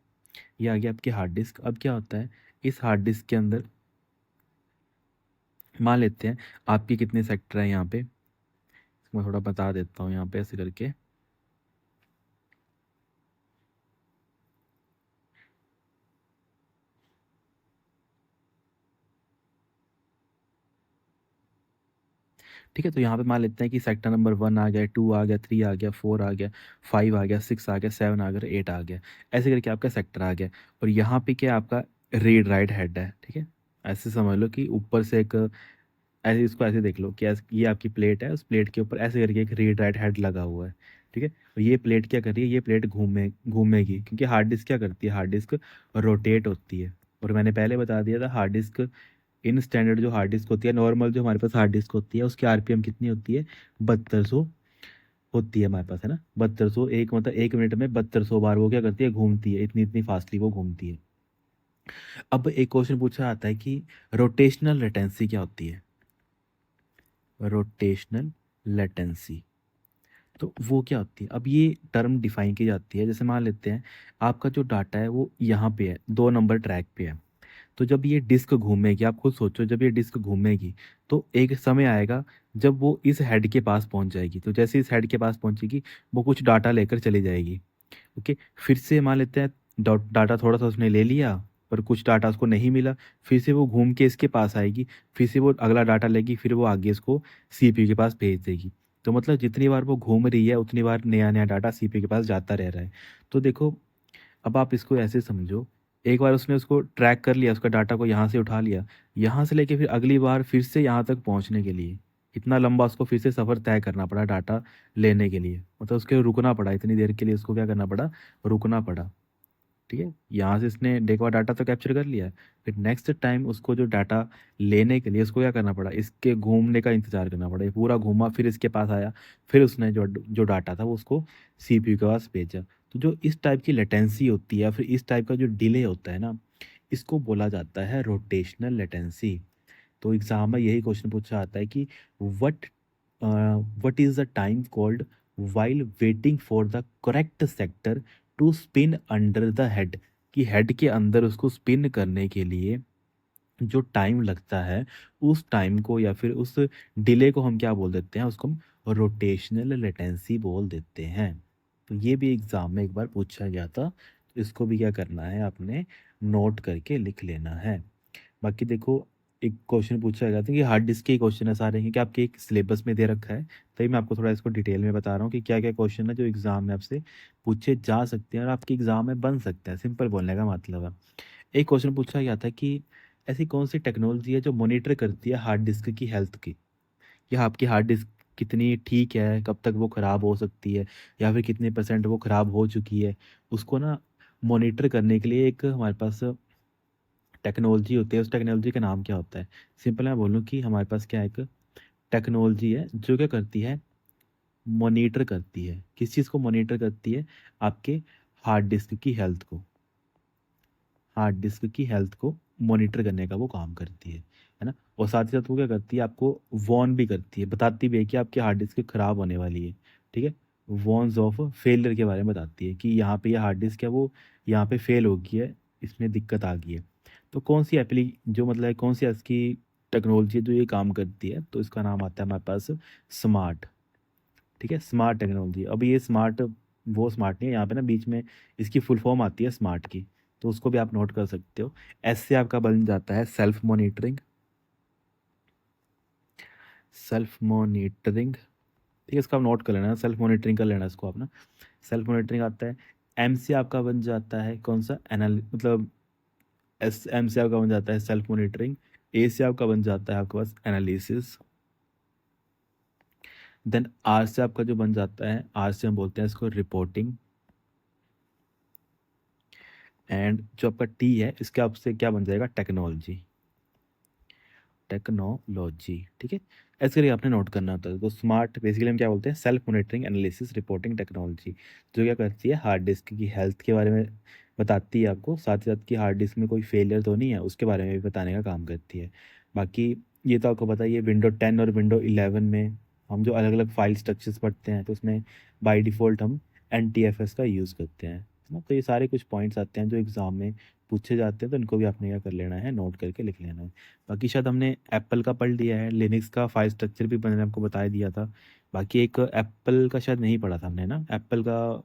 ये आ गया आपकी हार्ड डिस्क। अब क्या होता है, इस हार्ड डिस्क के अंदर मान लेते हैं आपके कितने सेक्टर हैं यहाँ पे, मैं थोड़ा बता देता हूँ यहाँ पे ऐसे करके। ठीक है, तो यहाँ पे मान लेते हैं कि सेक्टर नंबर 1 आ गया, 2 आ गया, 3 आ गया, 4 आ गया, 5 आ गया, 6 आ गया, 7 आ गया, 8 आ गया, ऐसे करके आपका सेक्टर आ गया। और यहाँ पे क्या आपका रीड राइट हेड है। ठीक है, ऐसे समझ लो कि ऊपर से एक, ऐसे इसको ऐसे देख लो कि ये आपकी प्लेट है, उस प्लेट के ऊपर ऐसे करके एक रीड राइट हेड लगा हुआ है। ठीक है, और ये प्लेट क्या कर रही है, ये प्लेट घूमेगी, क्योंकि हार्ड डिस्क क्या करती है, हार्ड डिस्क रोटेट होती है। और मैंने पहले बता दिया था, हार्ड डिस्क इन स्टैंडर्ड जो हार्ड डिस्क होती है, नॉर्मल जो हमारे पास हार्ड डिस्क होती है, उसकी आरपीएम कितनी होती है, 7200 होती है हमारे पास, है ना, 7200, एक मतलब 1 मिनट में 7200 बार वो क्या करती है, घूमती है, इतनी इतनी फास्टली वो घूमती है। अब एक क्वेश्चन पूछा आता है कि रोटेशनल लेटेंसी क्या होती है, रोटेशनल लेटेंसी, तो वो क्या होती है। अब ये टर्म डिफाइन की जाती है, जैसे मान लेते हैं आपका जो डाटा है वो यहाँ पे है, 2 नंबर ट्रैक पे है। तो जब ये डिस्क घूमेगी, आप खुद सोचो, जब ये डिस्क घूमेगी तो एक समय आएगा जब वो इस हेड के पास पहुंच जाएगी। तो जैसे इस हेड के पास पहुंचेगी वो कुछ डाटा लेकर चली जाएगी। ओके, फिर से मान लेते हैं डाटा थोड़ा सा उसने ले लिया, पर कुछ डाटा उसको नहीं मिला, फिर से वो घूम के इसके पास आएगी, फिर से वो अगला डाटा लेगी, फिर वो आगे इसको सीपीयू के पास भेज देगी। तो मतलब जितनी बार वो घूम रही है उतनी बार नया नया डाटा सीपीयू के पास जाता रह रहा है। तो देखो, अब आप इसको ऐसे समझो, एक बार उसने उसको ट्रैक कर लिया, उसका डाटा को यहाँ से उठा लिया, यहाँ से लेके फिर अगली बार फिर से यहाँ तक पहुँचने के लिए इतना लंबा उसको फिर से सफ़र तय करना पड़ा डाटा लेने के लिए, मतलब उसके रुकना पड़ा, इतनी देर के लिए उसको क्या करना पड़ा, रुकना पड़ा। ठीक है, यहाँ से इसने एक बार डाटा तो कैप्चर कर लिया, फिर नेक्स्ट टाइम उसको जो डाटा लेने के लिए उसको क्या करना पड़ा, इसके घूमने का इंतजार करना पड़ा, ये पूरा घूमा फिर इसके पास आया, फिर उसने जो जो डाटा था वो उसको सीपीयू के पास भेजा। तो जो इस टाइप की लेटेंसी होती है, फिर इस टाइप का जो डिले होता है ना, इसको बोला जाता है रोटेशनल लेटेंसी। तो एग्जाम में यही क्वेश्चन पूछा आता है कि what what is the time called while waiting for the correct sector to spin under the head, कि हेड के अंदर उसको स्पिन करने के लिए जो टाइम लगता है, उस टाइम को या फिर उस डिले को हम क्या बोल देते हैं, उसको हम रोटेशनल लेटेंसी बोल देते हैं। तो ये भी एग्जाम में एक बार पूछा गया था, तो इसको भी क्या करना है, आपने नोट करके लिख लेना है। बाकी देखो, एक क्वेश्चन पूछा गया था कि हार्ड डिस्क के क्वेश्चन है सारे हैं कि आपके एक सिलेबस में दे रखा है, तभी मैं आपको थोड़ा इसको डिटेल में बता रहा हूँ कि क्या क्या क्वेश्चन है जो एग्जाम में आपसे पूछे जा सकते हैं और आपके एग्जाम में बन सकते हैं, सिंपल बोलने का मतलब है। एक क्वेश्चन पूछा गया था कि ऐसी कौन-सी टेक्नोलॉजी है जो मॉनिटर करती है हार्ड डिस्क की हेल्थ की? या आपकी हार्ड डिस्क कितनी ठीक है, कब तक वो खराब हो सकती है या फिर कितने परसेंट वो खराब हो चुकी है? उसको ना मॉनिटर करने के लिए एक हमारे पास टेक्नोलॉजी होती है, उस टेक्नोलॉजी का नाम क्या होता है? सिंपल मैं बोलूँ कि हमारे पास क्या एक टेक्नोलॉजी है जो क्या करती है, मॉनिटर करती है। किस चीज़ को मॉनिटर करती है? आपके हार्ड डिस्क की हेल्थ को। हार्ड डिस्क की हेल्थ को मॉनिटर करने का वो काम करती है ना? और साथ ही साथ वो क्या करती है, आपको वार्न भी करती है, बताती भी है कि आपकी हार्ड डिस्क खराब होने वाली है, ठीक है? वार्न्स ऑफ फेलियर के बारे में बताती है कि यहाँ पे ये हार्ड डिस्क है वो यहाँ पे फेल हो गई है, इसमें दिक्कत आ गई है। तो कौन-सी एप्ली जो मतलब है कौन-सी इसकी टेक्नोलॉजी है जो ये काम करती है, तो इसका नाम आता है हमारे पास स्मार्ट, ठीक है? Smart technology. अब ये स्मार्ट वो स्मार्ट नहीं है, यहाँ पे ना बीच में इसकी फुल फॉर्म आती है स्मार्ट की, तो उसको भी आप नोट कर सकते हो। एस से आपका बन जाता है सेल्फ मॉनिटरिंग, सेल्फ मॉनिटरिंग, ठीक है? इसको आप नोट कर लेना, सेल्फ मॉनिटरिंग कर लेना इसको आप ना। सेल्फ मॉनिटरिंग आता है। एम से आपका बन जाता है कौन-सा एनाल मतलब एस एम से आपका बन जाता है सेल्फ मॉनिटरिंग। ए से आपका बन जाता है आपके पास एनालिसिस। देन आर से आपका जो बन जाता है, आर से हम बोलते हैं इसको रिपोर्टिंग। एंड जो आपका टी है इसके आपसे क्या बन जाएगा, टेक्नोलॉजी, टेक्नोलॉजी, ठीक है? ऐसे करके आपने नोट करना होता है। तो स्मार्ट बेसिकली हम क्या बोलते हैं, self monitoring analysis reporting technology, जो क्या करती है हार्ड डिस्क की हेल्थ के बारे में बताती है आपको, साथ ही साथ कि हार्ड डिस्क में कोई फेलियर तो नहीं है उसके बारे में भी बताने का काम करती है। बाकी ये तो आपको पता ही है, विंडो 10 और विंडो 11 में हम जो अलग अलग फाइल स्ट्रक्चर्स पढ़ते हैं तो उसमें बाई डिफ़ॉल्ट हम NTFS का यूज़ करते हैं, है ना? तो ये सारे कुछ पॉइंट्स आते हैं जो एग्ज़ाम में पूछे जाते हैं, तो इनको भी आपने क्या कर लेना है, नोट करके लिख लेना है। बाकी शायद हमने एप्पल का पढ़ लिया है, लिनक्स का फाइल स्ट्रक्चर भी मैंने आपको बता ही दिया था। बाकी एक एप्पल का शायद नहीं पढ़ा था हमने ना, एप्पल का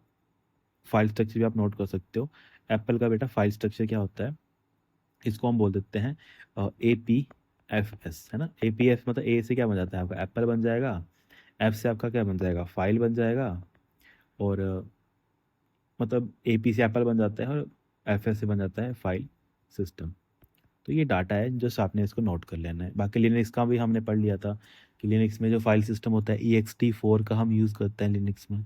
फाइल स्ट्रक्चर भी आप नोट कर सकते हो। एप्पल का बेटा फाइल स्ट्रक्चर क्या होता है, इसको हम बोल देते हैं APFS, है ना? APF मतलब ए से क्या बन जाता है आपका एप्पल बन जाएगा, एफ से आपका क्या बन जाएगा, फाइल बन जाएगा, और मतलब AP से एप्पल बन जाता है और FS से बन जाता है फाइल सिस्टम। तो ये डाटा है जस्ट आपने इसको नोट कर लेना है। बाकी लिनक्स का भी हमने पढ़ लिया था कि लिनक्स में जो फाइल सिस्टम होता है ext4 का हम यूज़ करते हैं लिनक्स में।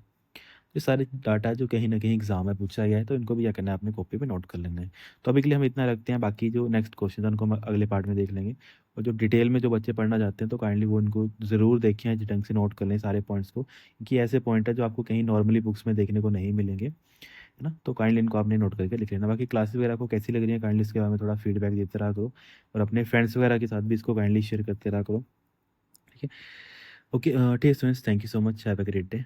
ये सारे डाटा है जो कहीं न कहीं एग्ज़ाम में पूछा गया है, तो इनको भी क्या करना है, अपनी कॉपी पे नोट कर लेना है। तो अभी के लिए हम इतना रखते हैं, बाकी जो नेक्स्ट क्वेश्चन है उनको हम अगले पार्ट में देख लेंगे। और जो डिटेल में जो बच्चे पढ़ना चाहते हैं तो काइंडली वो इनको ज़रूर देखें, अच्छे ढंग से नोट कर लें सारे पॉइंट्स को, क्योंकि ऐसे पॉइंट है जो आपको कहीं नॉर्मली बुक्स में देखने को नहीं मिलेंगे, है ना? तो काइंडली इनको आपने नोट करके लिख लेना। बाकी क्लासेस वगैरह आपको कैसी लग रही है, काइंडली इसके बारे में थोड़ा फीडबैक देते रहा करो, और अपने फ्रेंड्स वगैरह के साथ भी इसको काइंडली शेयर करते रहा करो, ठीक है? ओके, ठीक है students, thank you so much, have a great day.